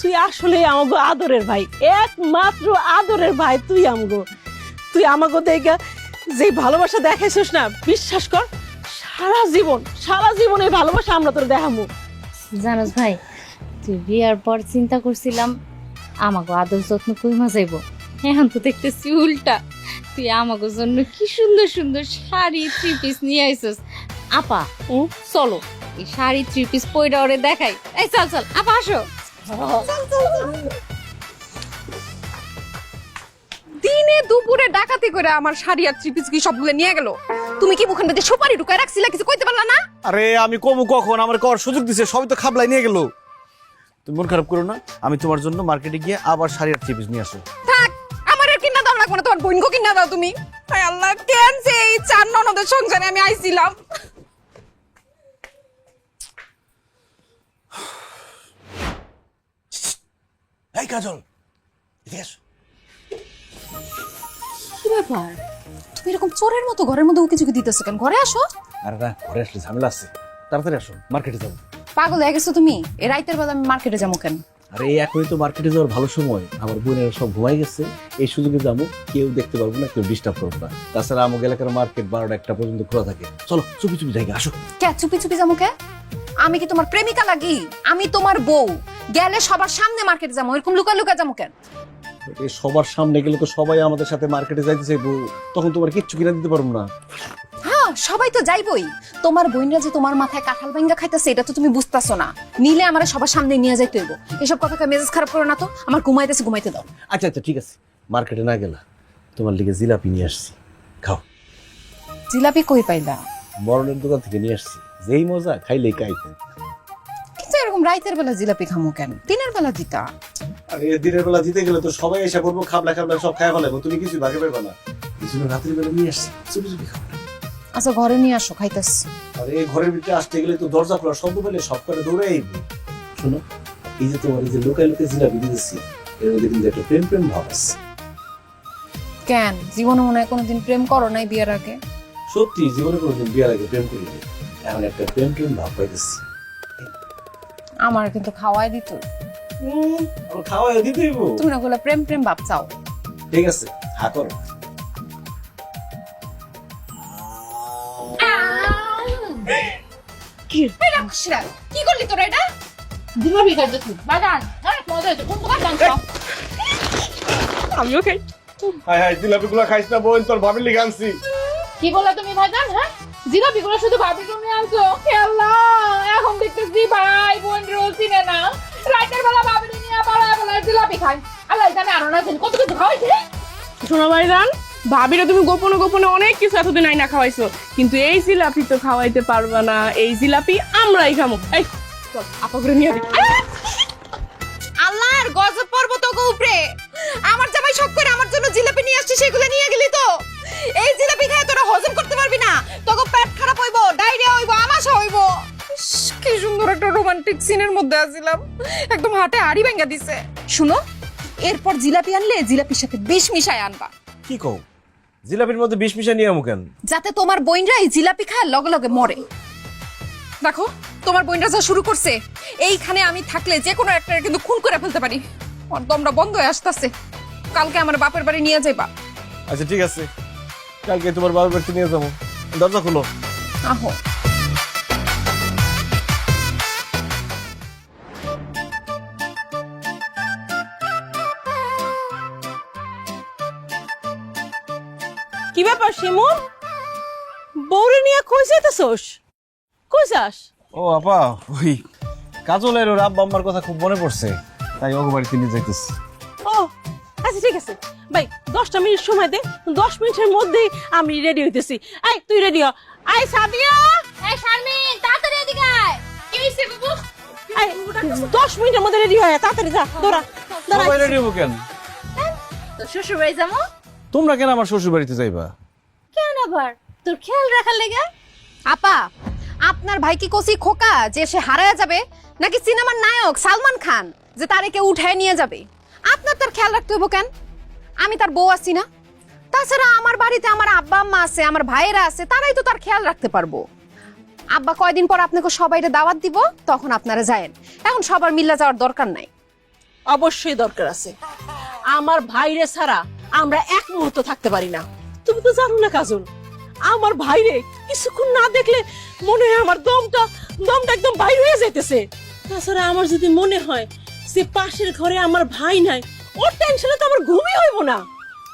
তুই আসলে আমাকে আদরের ভাই, একমাত্র আদরের ভাই তুই আমগো। তুই আমাকে দেখে যে ভালোবাসা দেখাইছিস না, বিশ্বাস কর সারা জীবন এই ভালোবাসা আমরা তোর দেখাবো। জানোস ভাই, তুই বিয়ার পর চিন্তা করছিলাম আমাকে আদর যত্ন কইমা যাইব, এখন তো দেখতেছি উল্টা। তুই আমাকে জন্য কি সুন্দর সুন্দর শাড়ি 3 পিস নিয়ে আইছস। আপা চলো, এই শাড়ি 3 পিস পয়রা ওরে দেখাই। এই চল চল আপা, আসো। দিনে দুপুরে ডাকাতি করে আমার শাড়ি আর 3 পিস কি সবগুলো নিয়ে গেল। তুমি কি মুখের মধ্যে সুপারি ঢুকায় রাখছিলা, কিছু কইতে পারলা না? আরে আমি কমু কখন, আমার কর সুযোগ দিছে, সবই তো খাবলাই নিয়ে গেল। তুমি মন খারাপ করো না, আমি তোমার জন্য মার্কেটে গিয়ে আবার শাড়ি আর 3 পিস নিয়ে আসো। থাক, আমার আর কিনা দাও লাগবে না, তোমার বোনকে কিনা দাও তুমি। হায় আল্লাহ, কেন যে এই 4 ননদের সংসারে আমি আইছিলাম। এই কাজল, এদিকে আসো। কি ব্যাপার, তুমি এরকম চোরের মতো ঘরের মধ্যে উকি ঝুঁকি দিতেছো কেন? ঘরে আসো। আরে না, ঘরে আসলে ঝামেলা আছে, তাড়াতাড়ি আসো, মার্কেটে যাবো। পাগল হয়ে গেছো তুমি? এই রাইতের বেলা আমি মার্কেটে যাবো কেন? আরে এখনই তো মার্কেটে যাওয়ার ভালো সময়, আমার বোনেরা সব ঘুমাই গেছে, এই সুযোগে যাবো, কেউ দেখতে পারবো না, কেউ ডিস্টার্ব করবো না। তাছাড়া আমার এলাকার মার্কেট 12টা 1টা পর্যন্ত খোলা থাকে। চলো চুপি চুপি জায়গা আসো। কে চুপি চুপি যাবো কে? আমি কি তোমার প্রেমিকা লাগি? আমি তোমার বউ, গেলে সবার সামনে মার্কেটে যাবো, এরকম লুকা লুকা যাবো কেন? এই সবার সামনে গেলে তো সবাই আমাদের সাথে মার্কেটে যাইতে চাইবো, তখন তোমার কিচ্ছু কিনা দিতে পারবো না। হ্যাঁ, সবাই তো যাইবই। তোমার বোনরা যে তোমার মাথায় কাঁঠাল ভাঙ্গা খাইতেছে, এটা তো তুমি বুঝতেছো না। নিলে আমার সবার সামনে নিয়ে যাইতে হইব। এসব কথা মেজাজ খারাপ করো না তো, আমার ঘুমাইতেছে, ঘুমাইতে দাও। আচ্ছা আচ্ছা ঠিক আছে, মার্কেটে না গেলা, তোমার লিগে জিলাপি নিয়ে আসছি, খাও। জিলাপি কই পাইলা? মরণের দোকান থেকে নিয়ে আসছি, যেই মজা খাইলেই কাইতে। কিন্তু এরকম রাইতের বেলা জিলাপি খামো কেন? দিনের বেলা দিতা। আরে দিনের বেলা দিতে গেলে তো সবাই এসে বলবো খাবলা খাবলা সব খাই ফেলাবো, তুমি কিছু ভাগে পারবে না। কিছু রাতের বেলা নিয়ে আসছি, চুপি চুপি খাবো। আচ্ছা, ঘরে নিয়ে আসো, খাইতেছি। আরে ঘরের ভিতরে আসতে গেলে তো দরজা খোলা, শব্দ পেলে সব করে দৌড়ে আইব। শোনো, এই যে তোমার এই যে লোকাল লোকে জিলাপি দিতেছি, এর মধ্যে কিন্তু একটা প্রেম প্রেম ভাব আছে। কেন, জীবনে মনে হয় কোনোদিন প্রেম করো নাই বিয়ের আগে? সত্যি জীবনে কোনোদিন বিয়ার আগে প্রেম করিনি, এখন একটা প্রেম প্রেম ভাব পাইতেছি। আমার কিন্তু খাওয়াই দিত। আমার খাওয়া দিতে হইব। তুমি না বলে প্রেম প্রেম ভাব চাও। ঠিক আছে, হা করো। কি করলি তোরা এটা? জিলাপি খাইতেছি বাজান, অনেক মজা হয়েছে। কোন দোকান জানছো? আমিও খাই। হাই হাই, জিলাপি গুলা খাইস না বোন, তোর ভাবির লিগে আনছি। কি বললা তুমি ভাইজান? হ্যাঁ, জিলাপি গুলো শুধু ভাবি তুমি আনছো? হে আল্লাহ, এখন দেখতেছি ভাই বোন রোজ চিনে না। রাতের বেলা ভাবি নিয়ে পাড়ায় বেলা জিলাপি খাই। আল্লাহ জানে আরো না কত কিছু খাওয়াইছে। শোনো ভাইজান, ভাবিরা তুমি গোপনে গোপনে অনেক কিছু এতদিন আইনা খাওয়াইছো, কিন্তু এই জিলাপি তো খাওয়াইতে পারবা না। এই জিলাপি আমরাই খামো। এই চল আপা করে নিয়ে দিই। আল্লাহর গজব পর্ব তোকে উপরে। আমার জামাই শখ করে আমার জন্য জিলাপি নিয়ে আসছে, সেগুলো নিয়ে গেলি তো। এই জিলাপি খেয়ে তোরা হজম করতে পারবি না, তোকে পেট খারাপ হইব, ডায়রিয়া হইব, আমাশা হইব। কি সুন্দর একটা রোমান্টিক সিনের মধ্যে আছিলাম, একদম হাটে হাড়ি ভেঙে দিছে। শুনো, এরপর জিলাপি আনলে জিলাপির সাথে বিষ মিশায় আনবা। কি কও, জিলাপির মধ্যে বিষ মিশা নিয়ে কেন? যাতে তোমার বোনরা এই জিলাপি খায় লগে লগে মরে। দেখো তোমার বোনরা যা শুরু করছে, এইখানে আমি থাকলে যে কোনো একটা কিন্তু খুন করে ফেলতে পারি। আর দমটা বন্ধ হয়ে আসতেছে। কালকে আমার বাপের বাড়ি নিয়ে যাইবা। আচ্ছা ঠিক আছে, কালকে তোমার বাবার বাড়িতে নিয়ে যাবো। দরজা খুলো। আহো। কি ব্যাপার শিমুল, বউরে নিয়ে কই যাইতেছস? কই যাস? ও আপা, ওই কাজলের ওর আব্বা আম্মার কথা খুব মনে পড়ছে, তাই ওগো বাড়িতে নিয়ে যাইতেছি। ও আচ্ছা ঠিক আছে ভাই, 10টা মিনিট সময় দে, 10 মিনিটের মধ্যেই আমি রেডি হইতেছি। এই তুই রেডি হ। এই সাদিয়া, এই শারমিন তাড়াতাড়ি এদিকে আয়। কি হইছে বাবু? এই 10 মিনিটের মধ্যে রেডি হয়ে তাড়াতাড়ি যা। দৌড়া সবাই রেডি হবো কেন? তো শ্বশুর বাড়ি যাবো। তোমরা কেন আমার শ্বশুর বাড়িতে যাইবা? কেন আবার? তোর খেয়াল রাখার লেগে। আপা, আপনার ভাই কি কসি খোকা যে সে হারায়া যাবে, নাকি সিনেমার নায়ক সালমান খান যে তারে কেউ উঠায় নিয়ে যাবে? আপনার তার খেয়াল রাখতে হইব কেন? আমি তার বউ আছি না? তাছাড়া আমার বাড়িতে আমার আব্বা আম্মা আছে, আমার ভাইয়েরা আছে, তারাই তো তার খেয়াল রাখতে পারবো। আব্বা কয়দিন পর আপনাকে সবাইকে দাওয়াত দিব, তখন আপনারা যায়েন। এখন সবার মিল্লা যাওয়ার দরকার নাই। অবশ্যই দরকার আছে। আমার ভাইরে ছাড়া আমরা এক মুহূর্ত থাকতে পারি না। তুমি তো জানো না কাজল, আমার ভাইরে কিছুক্ষণ না দেখলে মনে হয় আমার দমটা একদম বাইরে হয়ে যাইতেছে। তাছাড়া আমার যদি মনে হয় যে পাশের ঘরে আমার ভাই নাই, ওর টেনশনে তো আমার ঘুমই হইব না।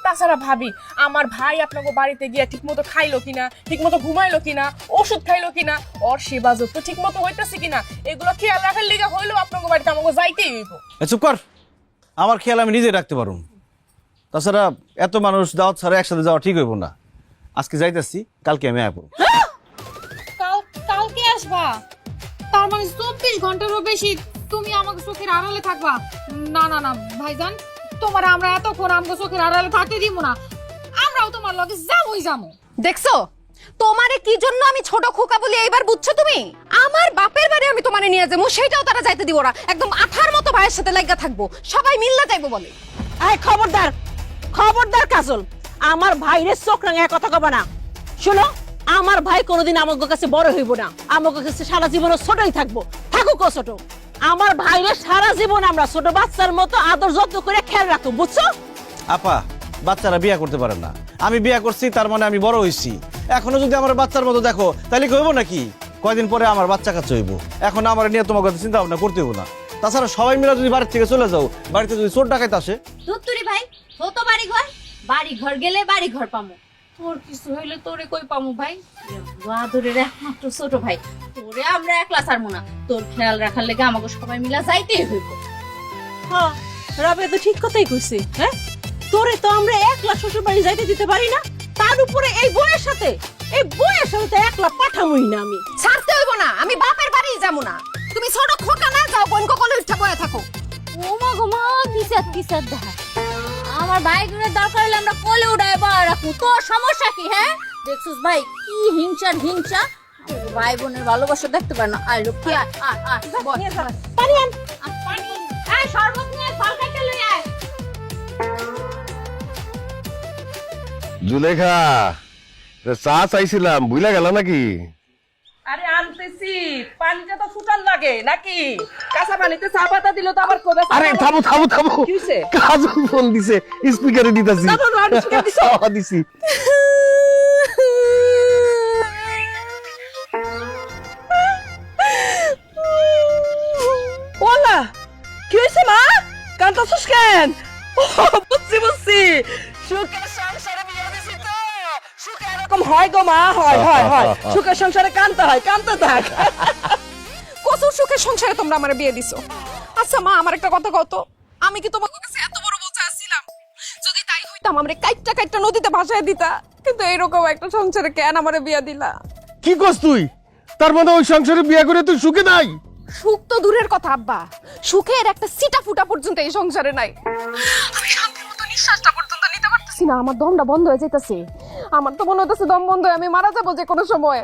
তাছাড়া ভাবি, আমার ভাই আপনাকে বাড়িতে গিয়ে ঠিক মতো খাইলো কিনা, ঠিক মতো ঘুমাইলো কিনা, ওষুধ খাইলো কিনা, ওর সেবা যত্ন ঠিক মতো হইতেছে কিনা, এগুলো খেয়াল রাখার লিগে হইলেও আপনাকে বাড়িতে আমাকে যাইতেই হইব। চুপ কর, আমার খেয়াল আমি নিজে রাখতে পারুম। তাছাড়া এত মানুষ দাওয়াত ছাড়া একসাথে যাওয়া ঠিক হইব না। আজকে যাইতেছি, কালকে আমি আইব। কালকে আসবা? তার মানে 24 ঘন্টারও বেশি তুমি আমাকে চোখের আড়ালে থাকবা? না না না ভাইজান, তোমার আমরা এতক্ষণ আমাকে চোখের আড়ালে থাকতে দিব না। আমরাও তোমার লগে যাবোই যাবো। দেখছো তোমারে কি জন্য আমি ছোট খোকা বলি এইবার বুঝছো তুমি? আমার বাপের বাড়ি আমি তোমারে নিয়ে যাবো, সেটাও তারা যাইতে দিব না। একদম আঠার মতো ভাইয়ের সাথে লাগা থাকবো, সবাই মিল্লা যাইবো বলে। আয় খবরদার, খবরদার কাজল, আমার ভাইরে চোখ রাঙায় কথা কবা না। শোনো, আমার ভাই কোনোদিন আমাদের কাছে বড় হইব না, আমাদের কাছে সারা জীবন ছোটই থাকবো। থাকুক ও ছোট, আমার ভাইরে সারা জীবন আমরা ছোট বাচ্চার মতো আদর যত্ন করে খেয়াল রাখবো, বুঝছো? আপা, বাচ্চারা বিয়া করতে পারে না। আমি বিয়া করছি, তার মানে আমি বড় হইছি। এখনো যদি আমার বাচ্চার মতো দেখো, তাহলে কি হইব নাকি? কয়দিন পরে আমার বাচ্চা কাচ্চা হইব। এখন আমার নিয়ে তোমার কথা চিন্তা ভাবনা করতে হইব না। তাছাড়া সবাই মিলে যদি বাড়ির থেকে চলে যাও, বাড়িতে যদি চোর ডাকাইতে আসে, ধুত্তুরি ভাই, ও তো বাড়ি ঘর গেলে বাড়ি ঘর পামু। তোর কিছু হইলে তোরে কই পামু ভাই? আদরের একমাত্র ছোট ভাই, তোরে আমরা একলা ছাড়বো না। তোর খেয়াল রাখার লেগে আমাকে সবাই মিলা যাইতেই হইব। হ্যাঁ, রাবে তো ঠিক কথাই কইছে। হ্যাঁ, তোরে তো আমরা একলা শ্বশুর বাড়ি যাইতে দিতে পারি না, তার উপরে এই বউয়ের সাথে তো একলা পাঠামই না আমি। ছাড়তে হইব না, আমি বাপের বাড়ি যাবো না। তুমি ছোট খোকা না, যাও বোন কলে উঠা বয়া থাকো। ও মা গো মা, কিসাত দেখা। আমার ভাইগুলোর দরকার হলে আমরা কোলে উঠাই বা রাখবো। তোর সমস্যা কি? হ্যাঁ দেখছিস ভাই, কি হিংসা। ভাই বোনের ভালোবাসা দেখতে পারে না। আয় লক্ষ্মী, পানি আন। পানি, আয় শরবত নিয়ে, ফল খাইতে লই আয়। জুলেখা, চা চাইছিলাম, বুঝলা গেল নাকি? আরে আনতেছি, পানিটা তো ফুটান লাগে নাকি? কাঁচা পানিতে চা পাতা দিলে তো আবার কবে। আরে থামো। কি হইছে? কাজল ফোন দিছে, স্পিকারে দিতাছি। দিছি। ওলা, কি হইছে মা? কান্তাছস কেন? বুঝছি। সুখের সংসারে বিয়ে দিছি তো, সুখে এরকম হয় গো মা, হয়। সুখের সংসারে কানতে থাক। কসুর সুখের সংসারে তোমরা আমার বিয়ে দিছো। আচ্ছা মা, আমার একটা কথা কত, আমি কি তোমার কাছে এত বড় বোঝা ছিলাম? যদি তাই হইতো আমারে কাইটটা কাইটটা নদীতে ভাসায় দিতা, কিন্তু এরকম একটা সংসারে কেন আমারে বিয়া দিলা? কি করছ তুই? তার মানে ওই সংসারে বিয়ে করে তুই সুখে নাই? সুখ তো দূরের কথা আব্বা, সুখের একটা সিটা ফুটা পর্যন্ত এই সংসারে নাই। আমি শান্তির মতো নিঃশ্বাসটা পর্যন্ত নিতে পারতেছি না, আমার দমটা বন্ধ হয়ে যাইতেছে। আমার তো মনে হইতেছে দম বন্ধ হয়ে আমি মারা যাবো যে কোনো সময়।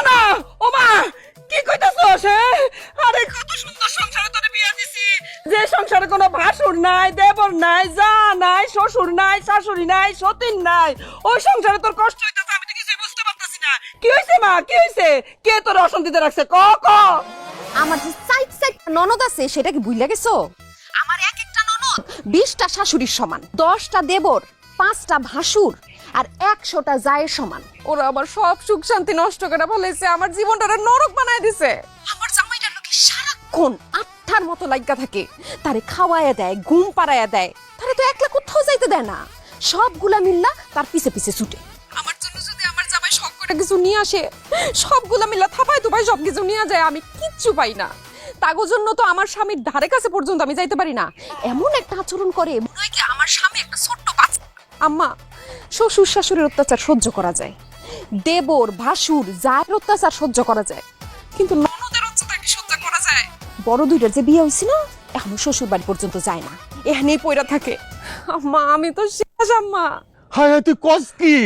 না ও মা, কি কইতাছস? আরে কত সুন্দর সংসারে তোরে বিয়া দিছি, যে সংসারে কোনো ভাসুর নাই, দেবর নাই, যা নাই, শ্বশুর নাই, শাশুড়ি নাই, সতীন নাই, ওই সংসারে তোর কষ্ট হইতাছে, আমি তো কিছুই বুঝতে পারতাছি না। কি হইছে মা, কি হইছে? কে তোর অশান্তিতে রাখছে? ক ক। আমার যে সাইড সাইড ননদ আছে সেটা কি ভুইলা গেছো? আমার এক একটা ননদ 20টা শাশুড়ির সমান, 10টা দেবর, 5টা ভাসুর আর 100টা জায়ের সমান। ওরা আমার সব সুখ শান্তি নষ্ট করে ফেলেছে, আমার জীবনটা নরক বানায় দিছে। আমার জামাইটার লোকে সারাক্ষণ আত্মার মতো লাগা থাকে, তারে খাওয়ায়া দেয়, ঘুম পাড়ায়া দেয়, তারে তো একলা কোথাও যাইতে দেয় না, সবগুলা মিল্লা তার পিছে পিছে ছুটে। আমার জন্য যদি আমার জামাই সব করে কিছু নিয়ে আসে, সবগুলা মিল্লা থাপায় তো ভাই সব কিছু নিয়ে যায়, আমি কিচ্ছু পাই না। তাগো জন্য তো আমার স্বামীর ধারে কাছে পর্যন্ত আমি যাইতে পারি না। এমন একটা আচরণ করে মনে হয় কি আমার স্বামী একটা ছোট্ট বাচ্চা। আম্মা, শ্বশুর শাশুড়ির অত্যাচার সহ্য করা যায়, দেবর ভাসুর যার অত্যাচার সহ্য করা যায়, কিন্তু ননদের অত্যাচার কি সহ্য করা যায়? বড় দুইটার যে বিয়ে হইছে না, এখনো শ্বশুর বাড়ি পর্যন্ত যায় না, এখানেই পইরা থাকে। আম্মা আমি তো শেষ আম্মা। হায় হায়, তুই কস কি?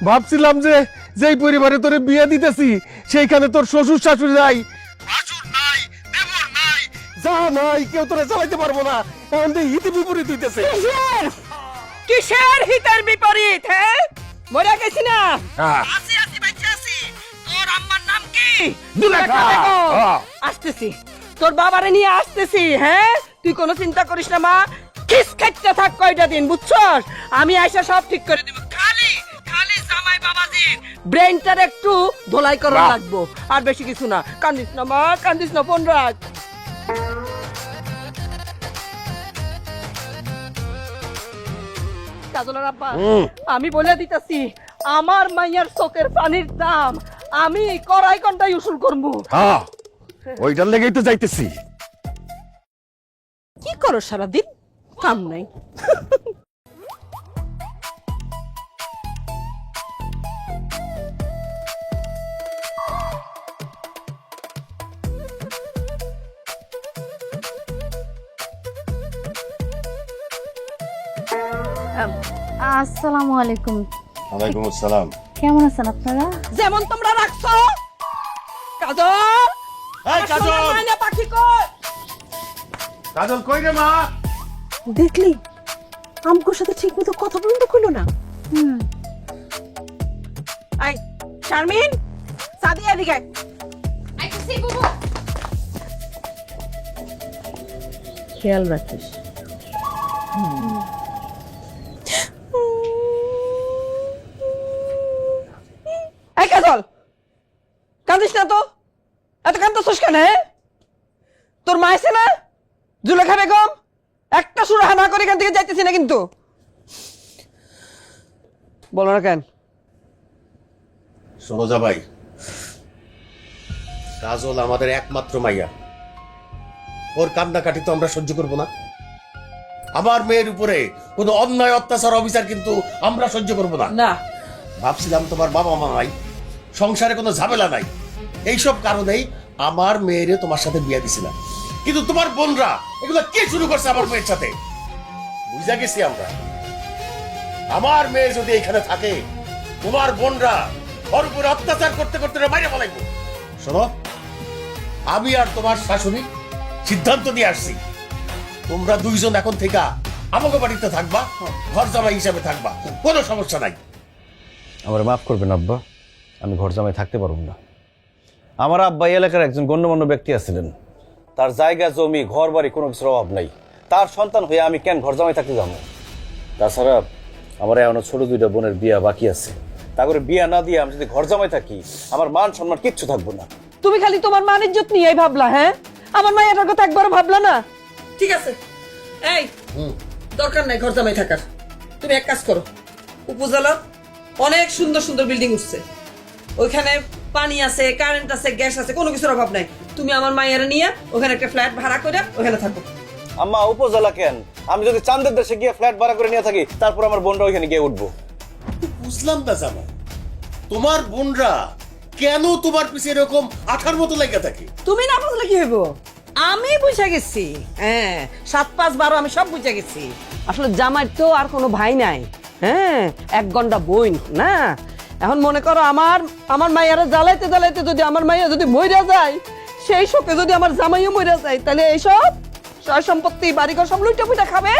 ভাবছিলাম যে যেই পরিবারে তোরে বিয়ে দিতেছি সেইখানে তোর শ্বশুর শাশুড়ি নাই, ভাসুর নাই, দেবর নাই, যা নাই, কেউ তোরে চালাইতে পারবো না। এখন তো হিতে বিপরীত হইতেছে। কিসের হিতের বিপরীত? হ্যাঁ, মরে গেছি না, হ্যাঁ। আছি আছি বাইচে আছি। তোর আম্মার নাম কি? দুলেখা। হ্যাঁ। আসতেছি, তোর বাবারে নিয়ে আসতেছি। হ্যাঁ, তুই কোনো চিন্তা করিস না মা, কিস খাইতে থাক কয়টা দিন, বুঝছস? আমি আইসা সব ঠিক করে দিব। খালি খালি জামাই বাবাজির ব্রেনটার একটু ধোলাই করা লাগবো, আর বেশি কিছু না। কান্দিস না মা, কান্দিস না, ফোন রাখ। কাজলের আব্বা, আমি বলে দিতেছি, আমার মাইয়ার চোখের পানির দাম আমি কড়াই কন্টাই উসুল করবো। হ্যাঁ, ওইটার লেগেই তো যাইতেছি। কি করো সারাদিন? কাম নাই। আসসালামু আলাইকুম। ওয়ালাইকুম আসসালাম। কেমন আছেন আপনারা? যেমন তোমরা রাখছো। কাজল, এই কাজল! আমার মাইনা পাখি কই? কাজল কই রে মা? দেখলি আমগোর সাথে ঠিক মতো কথা বলতে কইলো না। আই শারমিন, সাদি এদিকে আয়। আইতেছি বুবু। খেয়াল রাখিস। এই কাজল, কাঁদিস না তো, এত কাঁদতেছিস কেন? তোর মা আছে না, জুলেখা বেগম? একটা সুরাহা না করে এখান থেকে যাইতেছি না কিন্তু। বলো না কেন? শোনো ভাই, কাজল আমাদের একমাত্র মাইয়া, ওর কান্নাকাটি তো আমরা সহ্য করবো না। আমার মেয়ের উপরে কোনো অন্যায় অত্যাচার অবিচার কিন্তু আমরা সহ্য করবো না। না, ভাবছিলাম তোমার বাবা মা নাই, সংসারে কোনো ঝামেলা নাই, এইসব কারণেই আমার মেয়েরে তোমার সাথে বিয়ে দিছিলাম। কিন্তু তোমার বোনরা এগুলো কে শুরু করছে আমার মেয়ের সাথে? বুঝা গেছি আমরা। আমার মেয়ে যদি এখানে থাকে, তোমার বোনরা ওর উপরে অত্যাচার করতে করতে বাইরে ফেলাইবো। শোনো, আমি আর তোমার শাশুড়ি সিদ্ধান্ত নিয়ে আসছি, তোমরা দুইজন এখন থেকে আমাকে বাড়িতে থাকবা, ঘর জামাই হিসাবে থাকবা, কোনো সমস্যা নাই। আমার মাফ করবেন আব্বা, আমি ঘর জামাই থাকতে পারব না। আমার আব্বা এই এলাকার একজন গণ্যমান্য ব্যক্তি আছিলেন, তার জায়গা জমি ঘর বাড়ি কোনো কিছুর অভাব নাই, তার সন্তান হয়ে আমি কেন ঘর জামাই থাকতে যাবো? তাছাড়া আমার এখনো ছোট দুইটা বোনের বিয়া বাকি আছে, তা করে বিয়া না দিয়ে আমি যদি ঘর জামাই থাকি আমার মান সম্মান কিচ্ছু থাকবো না। তুমি খালি তোমার মান ইজ্জত নিয়েই ভাবলা। হ্যাঁ, আমার মায়ের কথা একবারও ভাবলা না। ঠিক আছে, এই দরকার নাই ঘর জামাই থাকার। তুমি এক কাজ করো, উপজেলা অনেক সুন্দর সুন্দর বিল্ডিং উঠছে, ওইখানে পানি আছে, কারেন্ট আছে, গ্যাস আছে, কোনো কিছুর অভাব নাই। তুমি আমার মায়ের নিয়ে ওখানে একটা ফ্ল্যাট ভাড়া করে ওখানে থাকো। আম্মা, উপজেলা কেন, আমি যদি চাঁদের দেশে গিয়ে ফ্ল্যাট ভাড়া করে নিয়ে থাকি তারপর আমার বোনরা ওইখানে গিয়ে উঠবো। বুঝলাম না জামাই, তোমার বোনরা কেন তোমার পিছে এরকম আঠার মতো লাগা থাকে? তুমি না বুঝলে কি হইব? আমি বুঝে গেছি। হ্যাঁ, 7, 5, 12 আমি সব বুঝে গেছি। আসলে জামাই তো আর কোনো ভাই নাই। হ্যাঁ, এক গন্ডা বই না। এখন মনে করো আমার মাইয়ারা জ্বালাইতে জ্বালাইতে যদি আমার মাইয়া যদি মইরা যায়, সেই শোকে যদি আমার জামাইও মইরা যায়, তাহলে এইসব সয় সম্পত্তি বাড়িঘর সব লুইটা পুইটা খাবে।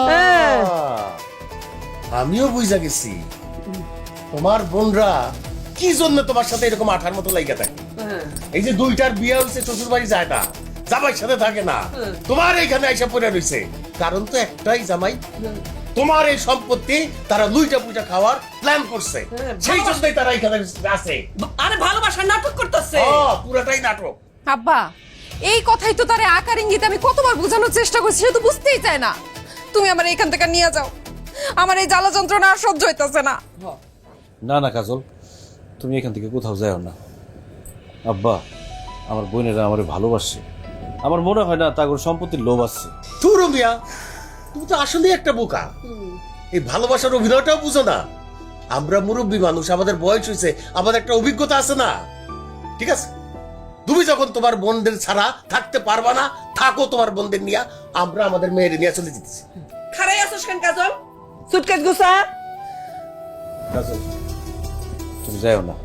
হ্যাঁ, আমিও বুঝা গেছি তোমার বোনরা কি জন্য তোমার সাথে এরকম আঠার মতো লাগা থাকে। এই যে দুইটার বিয়ে হয়েছে, শ্বশুর বাড়ি যায় না, জামাইয়ের সাথে থাকে না, তোমার এইখানে আইসা পড়ে রইছে। কারণ তো একটাই, জামাই তোমার এই সম্পত্তি তারা লুইটা পুইটা খাওয়ার প্ল্যান করছে, সেই জন্যই তারা এখানে আছে। আরে ভালোবাসার নাটক করতেছে। পুরাটাই নাটক। আব্বা, এই কথাই তো তারে আকার ইঙ্গিতে আমি কতবার বোঝানোর চেষ্টা করছি, সে তো বুঝতেই চায় না। তুমি আমার এখান থেকে নিয়ে যাও, আমার এই জ্বালা যন্ত্রণা আর সহ্য হইতাছে না। না না কাজল, তুমি এখান থেকে কোথাও যাও না। আব্বা, আমার বোনেরা আমার ভালোবাসে, আমার মনে হয় না তাগর সম্পত্তির লোভ আছে। ধুরো মিয়া, তুমি তো আসলে একটা বোকা। এই ভালোবাসার অভিনয়টাও বুঝো না। আমরা মুরব্বী মানুষ, আমাদের বয়স হয়েছে, আমাদের একটা অভিজ্ঞতা আছে না? ঠিক আছে, তুমি যখন তোমার বোনদের ছাড়া থাকতে পারবা না, থাকো তোমার বোনদের নিয়ে, আমরা আমাদের মেয়ের নিয়ে চলে যেতেছি। খারাই আছিস কেন কাজল? সুটকেস গুছা। কাজল, তুমি যাও না।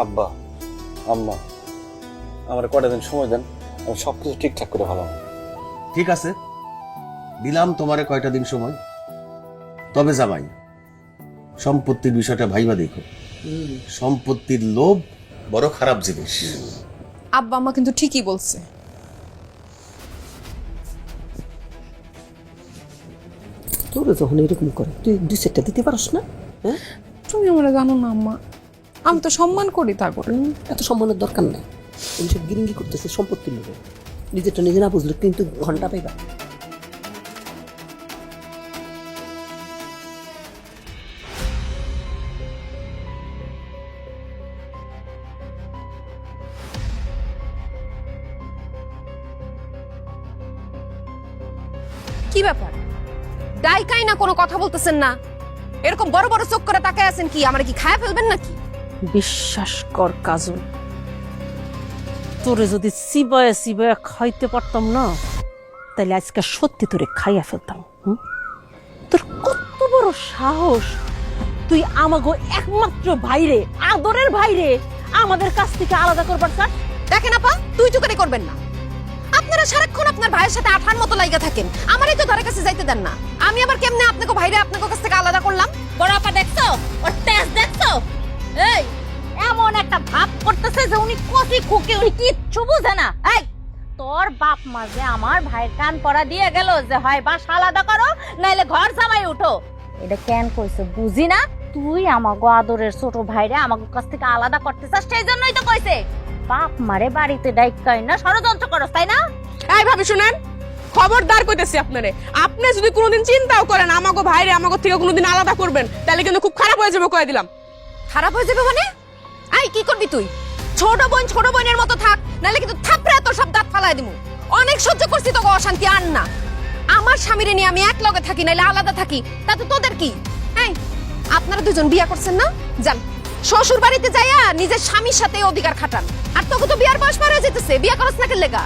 আব্বা, আম্মা, আমার কটা দিন সময় দেন, আমি সবকিছু ঠিকঠাক করে ভালো। ঠিক আছে, দিলাম তোমারে কয়টা দিন সময়। তবে জামাই, সম্পত্তির বিষয়টা ভাইবা দেখো। সম্পত্তির লোভ বড় খারাপ জিনিস। আব্বা আম্মা কিন্তু ঠিকই বলছে। তোর যখন এরকম করে তুই 2-4টা দিতে পারস না? হ্যাঁ, তুমি আমার জানো না আম্মা, আমি তো সম্মান করি তা করে। এত সম্মানের দরকার নাই। তুমি সব গিরিঙ্গি করতেছে সম্পত্তির লোভে। নিজেরটা নিজে না বুঝলে কিন্তু ঘন্টা পাইবা। কি ব্যাপার, ডাইকাই না কোনো কথা বলতেছেন না? এরকম বড় বড় চোখ করে তাকায় আছেন কি? আমার কি খায়া ফেলবেন নাকি? বিশ্বাস কর কাজল, তোরে যদি চিবায়া চিবায়া খাইতে পারতাম না, তাহলে আজকে সত্যি তোরে খাইয়া ফেলতাম। তোর কত বড় সাহস, তুই আমাগো একমাত্র ভাইরে, আদরের ভাইরে আমাদের কাছ থেকে আলাদা করবার চাস? দেখেন আপা, তুই চুকারি করবেন না। আপনারা সারাক্ষণ আপনার ভাইয়ের সাথে আঠার মতো লাইগা থাকেন, আমারই তো ধারে কাছে যাইতে দেন না। আমি আবার কেমনে আপনাকে ভাইরে আপনাকে কাছ থেকে আলাদা করলাম? বড় আপা দেখছো ওর তেজ দেখছো? এই এমন একটা ভাব করতেছে যে উনি কচি খুকি, উনি কিচ্ছু বুঝে না। এই তোর বাপ মা যে আমার ভাইয়ের কান পড়া দিয়ে গেল যে হয় বাসা আলাদা করো নাইলে ঘর জামাই উঠো, এটা কেন কইছে বুঝি না? তুই আমাগো আদরের ছোট ভাইরে আমাগো কাছ থেকে আলাদা করতে চাস, সেই জন্যই তো কইছে বাপ মারে বাড়িতে ডাইকাই না ষড়যন্ত্র করস, তাই না? এই ভাবি শুনেন, খবরদার কইতেছি আপনারে, আপনি যদি কোনোদিন চিন্তাও করেন আমাগো ভাইরে আমাগো থেকে কোনোদিন আলাদা করবেন, তাহলে কিন্তু খুব খারাপ হয়ে যাবে, কয়ে দিলাম। খারাপ হয়ে যাবে মানে? আই কি করবি তুই? ছোট বোনের মতো থাক, নাহলে কিন্তু থাপড়ে তোর সব দাঁত ফালাই দিমু। অনেক সহ্য করছি তোকে অশান্তি, আর না। আমার স্বামীরে নিয়ে আমি এক লগে থাকি নাইলে আলাদা থাকি, তাতে তোদের কি? এই আপনারা দুজন বিয়ে করছেন না, যান শ্বশুর বাড়িতে যাইয়া নিজের স্বামীর সাথে অধিকার খাটান। আর তোকে তো বিয়ার বয়স পার হয়ে যেতেছে, বিয়া করছ না কেলেগা?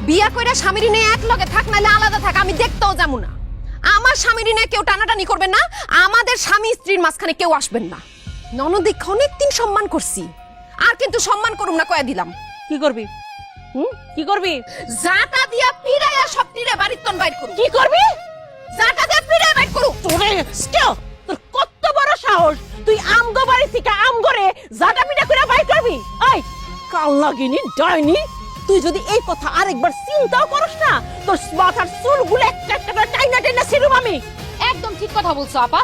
বিয়া কইরা স্বামীর নিয়ে এক লগে থাক নাইলে আলাদা থাক, আমি দেখতেও যাবো না। আমার স্বামীর নিয়ে কেউ টানাটানি করবেন না, আমাদের স্বামী স্ত্রীর মাঝখানে কেউ আসবেন না। ননদিক অনেকদিন সম্মান করছি, আর কিন্তু সম্মান করুম না, কয়ে দিলাম। কি করবি? কি করবি? জাটা দিয়া পিরাইয়া সব তীরে বাড়ির তন বাইর করু। কি করবি? জাটা দিয়া পিরাইয়া বাইর করু। তোরে স্টপ! তোর কত বড় সাহস, তুই আমগো বাড়ি থেকে আমগরে জাটা পিটা করে বাইর করবি? এই কাল লাগিনি ডাইনি, তুই যদি এই কথা আরেকবার চিন্তাও করস না, তোর মাথার চুলগুলো একটা একটা করে টাইনা টাইনা ছিড়ুম আমি। একদম ঠিক কথা বলছো আপা,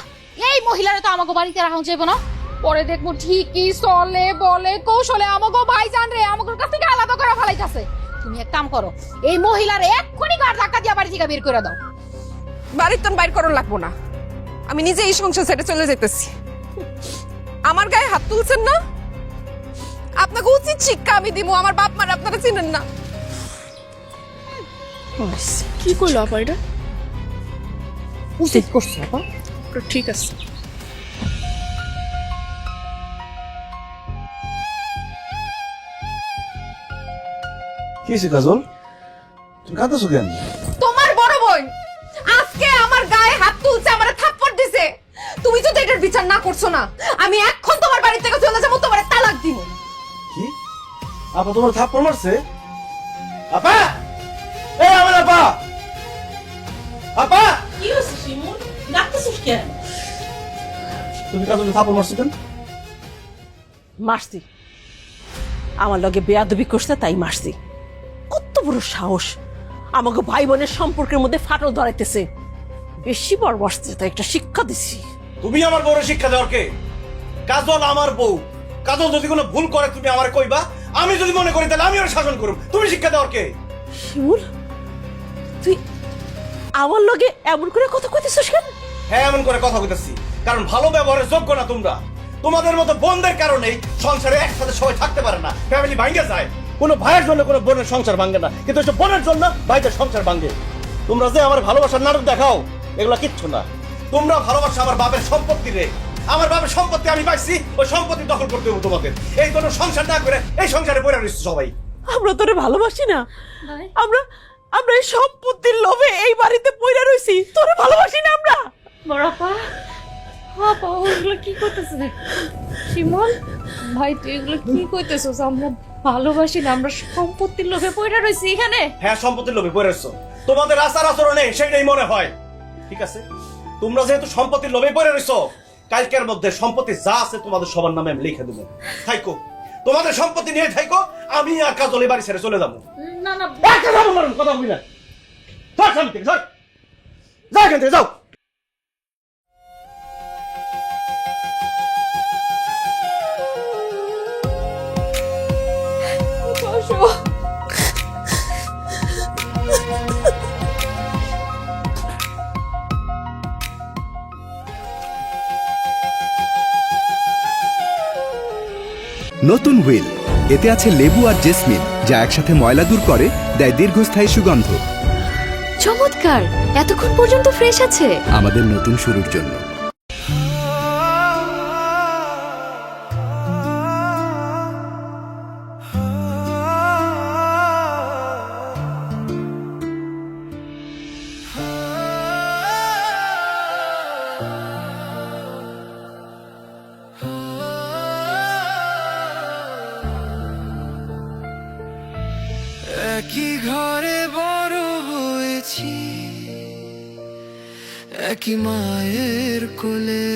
এই মহিলারা তো আমাকে বাড়িতে রাখা যাবে না। পরে দেখবো ঠিকই চলে বলে কৌশলে আমাকে ভাইজান রে আমাকে কাছ থেকে আলাদা করে ফেলাইতাছে। তুমি এক কাম করো, এই মহিলার এক্ষুনি গাড় ধাক্কা দিয়া বাড়ি থেকে বের করে দাও। বাড়ির তন বাইর করুন লাগবো না, আমি নিজে এই সংসার ছেড়ে চলে যেতেছি। আমার গায়ে হাত তুলছেন না, আপনাকে উচিত শিক্ষা আমি দিব। আমার বাপ মার আপনারা চিনেন না। কি কইলো আপা এটা? উচিত করছো আপা। ঠিক আছে। কি হয়েছে কাজল, তুমি কাঁদতেছো কেন? তোমার বড় বোন আজকে আমার গায়ে হাত তুলছে, আমারে থাপ্পড় দিছে। তুমি যদি এটার বিচার না করছো না, আমি এখন তোমার বাড়ি থেকে চলে যাবো, তোমারে তালাক দিব। কি আপা তোমার থাপ্পড় মারছে? আপা, এই আমার আপা, আপা, কি হচ্ছে শিমুল, ডাকতেছিস কেন? তুমি কাজলকে থাপ্পড় মারছো কেন? মারছি, আমার লগে বেয়াদবি করছে তাই মারছি। কত বড় সাহস, আমাকে ভাই বোনের সম্পর্কের মধ্যে ফাটল ধরাইতেছে। বেশি বড় বসছে, তাই একটা শিক্ষা দিছি। তুমি আমার বউরে শিক্ষা দেওয়ার কে? কাজল আমার বউ। কাজল যদি কোনো ভুল করে তুমি আমারে কইবা, আমি যদি মনে করি তাহলে আমি ওর শাসন করব। তুমি শিক্ষা দেওয়ার কে? শিমুল, তুই আমার লগে এমন করে কথা কইতেছিস কেন? হ্যাঁ, এমন করে কথা কইতাছি কারণ ভালো ব্যবহারের যোগ্য না তোমরা। তোমাদের মতো বোনদের কারণেই সংসারে একসাথে সবাই থাকতে পারে না, ফ্যামিলি ভাঙে যায়। কোনো ভাইয়ের জন্য কোনো বোনের সংসার ভাঙে না, কিন্তু ওই বোনের জন্য ভাইদের সংসার ভাঙে। তোমরা যে আমার ভালোবাসার নাটক দেখাও, এগুলো কিচ্ছু না। তোমরা ভালোবাসা আমার বাপের সম্পত্তি রে। আমার বাপের সম্পত্তি আমি পাইছি, ওই সম্পত্তি দখল করতে হবে তোমাদের। এই জন্য সংসার না করে এই সংসারে পড়ে রয়েছে সবাই। আমরা তোরে ভালোবাসি না, আমরা আমরা এই সম্পত্তির লোভে এই বাড়িতে পইরা রইছি। তোরে ভালোবাসি না আমরা। বড়পা, আপা ওগুলো কি করতেছে? শিমুল ভাই, তুই এগুলো কি কইতেছস? আমরা ভালোবাসি না, আমরা সম্পত্তির লোভে পড়ে রইছি এখানে। হ্যাঁ, সম্পত্তির লোভে পড়ে রয়েছো। তোমাদের আচার আচরণে সেটাই মনে হয়। ঠিক আছে, তোমরা যেহেতু সম্পত্তির লোভে পড়ে রয়েছো, কালকের মধ্যে সম্পত্তি যা আছে তোমাদের সবার নামে আমি লিখে দেবো। থাইকো, তোমাদের সম্পত্তি নিয়ে থাইকো, আমি আর কাজল এই বাড়ি ছেড়ে চলে যাবো। না না, কথা বলি না, ধর সামনে থেকে, ধর, যাও এখান থেকে, যাও। নতুন হুইল, এতে আছে লেবু আর জেসমিন, যা একসাথে ময়লা দূর করে, দেয় দীর্ঘস্থায়ী সুগন্ধ। চমৎকার, এতক্ষণ পর্যন্ত ফ্রেশ আছে। আমাদের নতুন শুরুর জন্য। একই ঘরে বড় হয়েছি, একই মায়ের কোলে,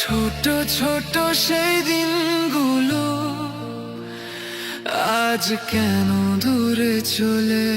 ছোট ছোট সেই দিনগুলো আজ কেন দূরে চলে।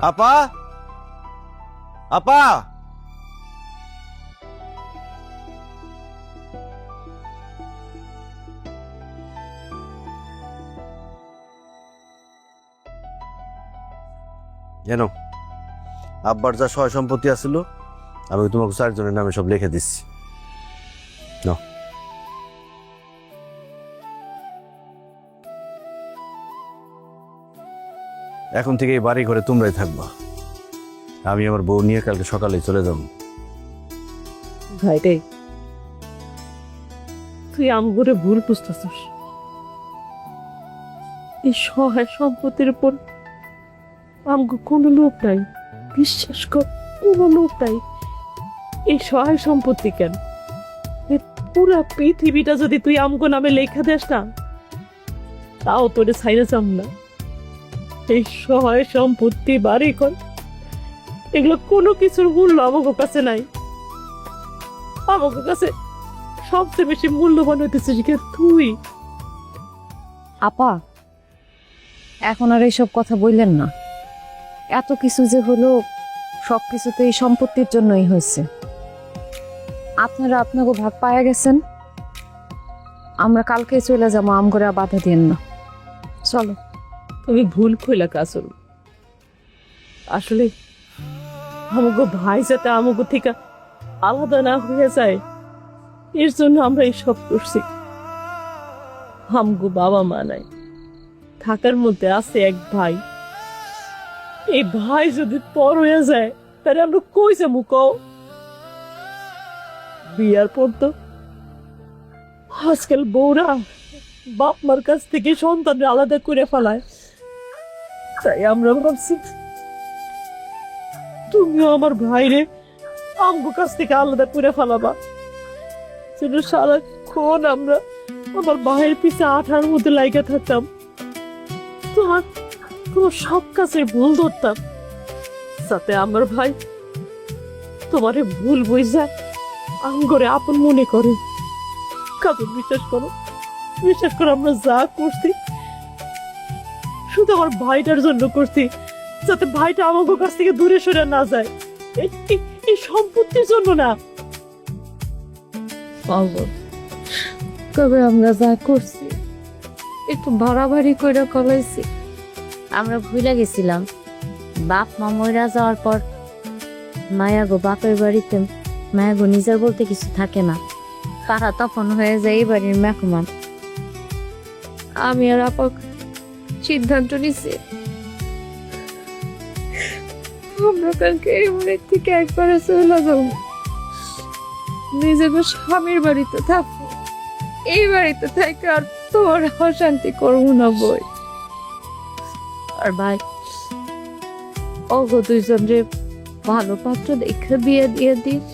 আপা, আপা, জানো আব্বার যা সয় সম্পত্তি আছিল আমি তোমাকে 4 জনের নামে সব লিখে দিচ্ছি। নাও। এখন থেকে এই বাড়ি ঘরে তোমরাই থাকবা, আমি আমার বউ নিয়ে কালকে সকালে চলে যাব। ভাই রে, তুই আমগরে ভুল বুঝতেছিস। এই সহায় সম্পত্তির উপর আমগো কোনো লোভ নাই, বিশ্বাস কর, কোনো লোভ নাই। এই সহায় সম্পত্তি কেন, এই পুরা পৃথিবীটা যদি তুই আমগো নামে লেখা দেস না, তাও তোরে ছাইরে যাম না। এই সহায় সম্পত্তি, বাড়ি ঘর, এগুলো কোনো কিছুর মূল্য আমাগো কাছে নাই। আমাগো কাছে সবচেয়ে বেশি মূল্যবান হইতেছিস তুই। আপা, এখন আর এইসব কথা বললেন না। এত কিছু যে হলো সব কিছু তো এই সম্পত্তির জন্যই হয়েছে। আপনারা আপনাকে ভাগ পায়া গেছেন, আমরা কালকে চলে যাবো, আম করে বাধা দিয়েন না। চলো। তুমি ভুল কইলা কাজল। আসলে আমাকে ভাই যাতে আমাকে থেকে আলাদা না হয়ে যায় এর জন্য আমরা এইসব করছি। আমগো বাবা মা নাই, থাকার মধ্যে আছে এক ভাই। এই ভাই যদি পর হয়ে যায় তাহলে আমরা কই যাবো কও? বিয়ার পর তো আজকাল বউরা বাপ মার কাছ থেকে সন্তান আলাদা করে ফেলায়। তাই আমরা ভাবছি তুমিও আমার ভাইরে আমগো কাছ থেকে আলাদা করে ফেলাবা, যেন সারাক্ষণ আমরা আমার ভাইয়ের পিছে আঠার মধ্যে লাইগা থাকতাম, তোমার সব কাছে ভুল ধরতাম, যাতে আমার ভাই তোমারে ভুল বুঝা আমগরে আপন মনে করে। কাজল বিশ্বাস করো, আমরা যা করছি শুধু আমার ভাইটার জন্য করছি, যাতে ভাইটা আমাকে কাছ থেকে দূরে সরে না যায়, এই সম্পত্তির জন্য না। তবে আমরা যা করছি একটু বাড়াবাড়ি করে কলাইছি। আমরা ভুলে গেছিলাম বাপ মা মইরা যাওয়ার পর মায়াগো বাপের বাড়িতে মায়াগো নিজের বলতে কিছু থাকে না, তারা তখন হয়ে যায় এই বাড়ির মেহমান। আমি আর আপা সিদ্ধান্ত নিছি আমরা কালকে এই বাড়ির থেকে একবারে চলে যাবো, নিজেকে স্বামীর বাড়িতে থাকবো। এই বাড়িতে থেকে আর তোমার অশান্তি করবো না বই। আর ভাই অগো দুইজন রে ভালো পাত্র দেখে বিয়ে দিয়ে দিস।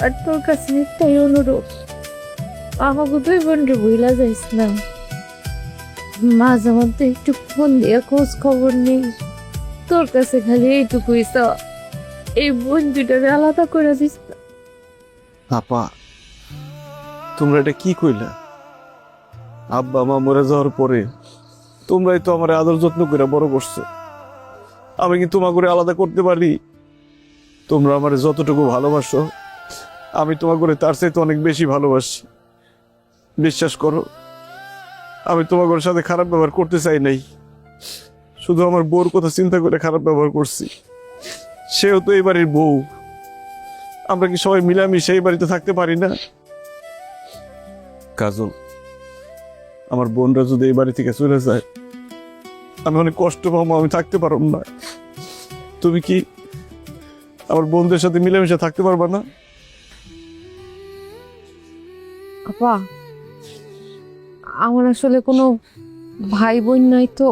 আর তোর কাছে একটাই অনুরোধ, আমাকে দুই বোনকে ভুলা যাইস না, মাঝে মধ্যে একটু ফোন দিয়ে খোঁজ খবর নেই। তোর কাছে খালি এইটুকুই তো, এই বোন দুটারে আলাদা করে দিস না। আপা তোমরা এটা কি কইলা? আব্বা মা মরে যাওয়ার পরে তোমরাই তো আমার আদর যত্ন করে বড় করছো, আমি কি তোমা করে আলাদা করতে পারি? তোমরা আমার যতটুকু ভালোবাসো আমি তোমা করে তার চাইতে অনেক বেশি ভালোবাসি। বিশ্বাস করো, আমি তোমার সাথে খারাপ ব্যবহার করতে চাই নাই, শুধু আমার বউর কথা চিন্তা করে খারাপ ব্যবহার করছি। সেও তো এই বাড়ির বউ, আমরা কি সবাই মিলামিশে এই বাড়িতে থাকতে পারি না? কাজল, আমার বোনরা যদি এই বাড়ি থেকে চলে যায় আমি অনেক কষ্ট পাবো, আমি থাকতে পারব না। তুমি কি আমার বোনদের সাথে মিলেমিশে থাকতে পারবা না? আপা আমার আসলে কোনো ভাই বোন নাই তো,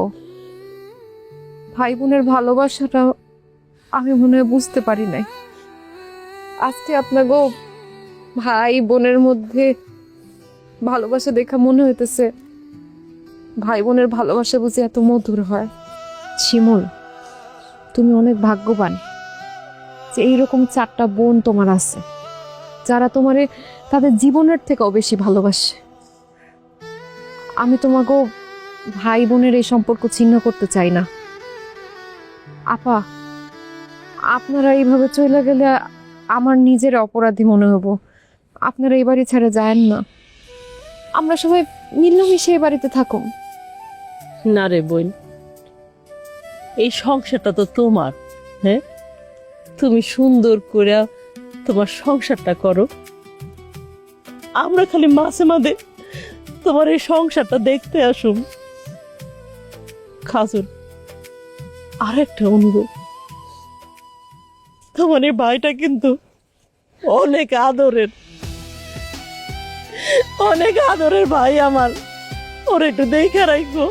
ভাই বোনের ভালোবাসাটা আমি মনে হয় বুঝতে পারি নাই। আজকে আপনাকে ভাই বোনের মধ্যে ভালোবাসা দেখা মনে হইতেছে ভাই বোনের ভালোবাসা বুঝি এত মধুর হয়। শিমুল, তুমি অনেক ভাগ্যবান যে এইরকম 4টা বোন তোমার আছে, যারা তোমারে তাদের জীবনের থেকেও বেশি ভালোবাসে। আমি তোমাকে ভাই বোনের এই সম্পর্ক ছিন্ন করতে চাই না। আপা, আপনারা এইভাবে চলে গেলে আমার নিজের অপরাধী মনে হব। আপনারা এই বাড়ি ছেড়ে যায়েন না, আমরা সবাই মিলেমিশে এই বাড়িতে থাকুন। না রে বোন, এই সংসারটা তো তোমার, হ্যাঁ? তুমি সুন্দর করে তোমার সংসারটা করো, আমরা খালি মাঝে মাঝে তোমার এই সংসারটা দেখতে আসুন। কাজল, আর একটা অনুরোধ, তোমার এই ভাইটা কিন্তু অনেক আদরের, অনেক আদরের ভাই আমার, ওর একটু দেখে রাখবো,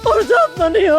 ওর যত্ন নিও।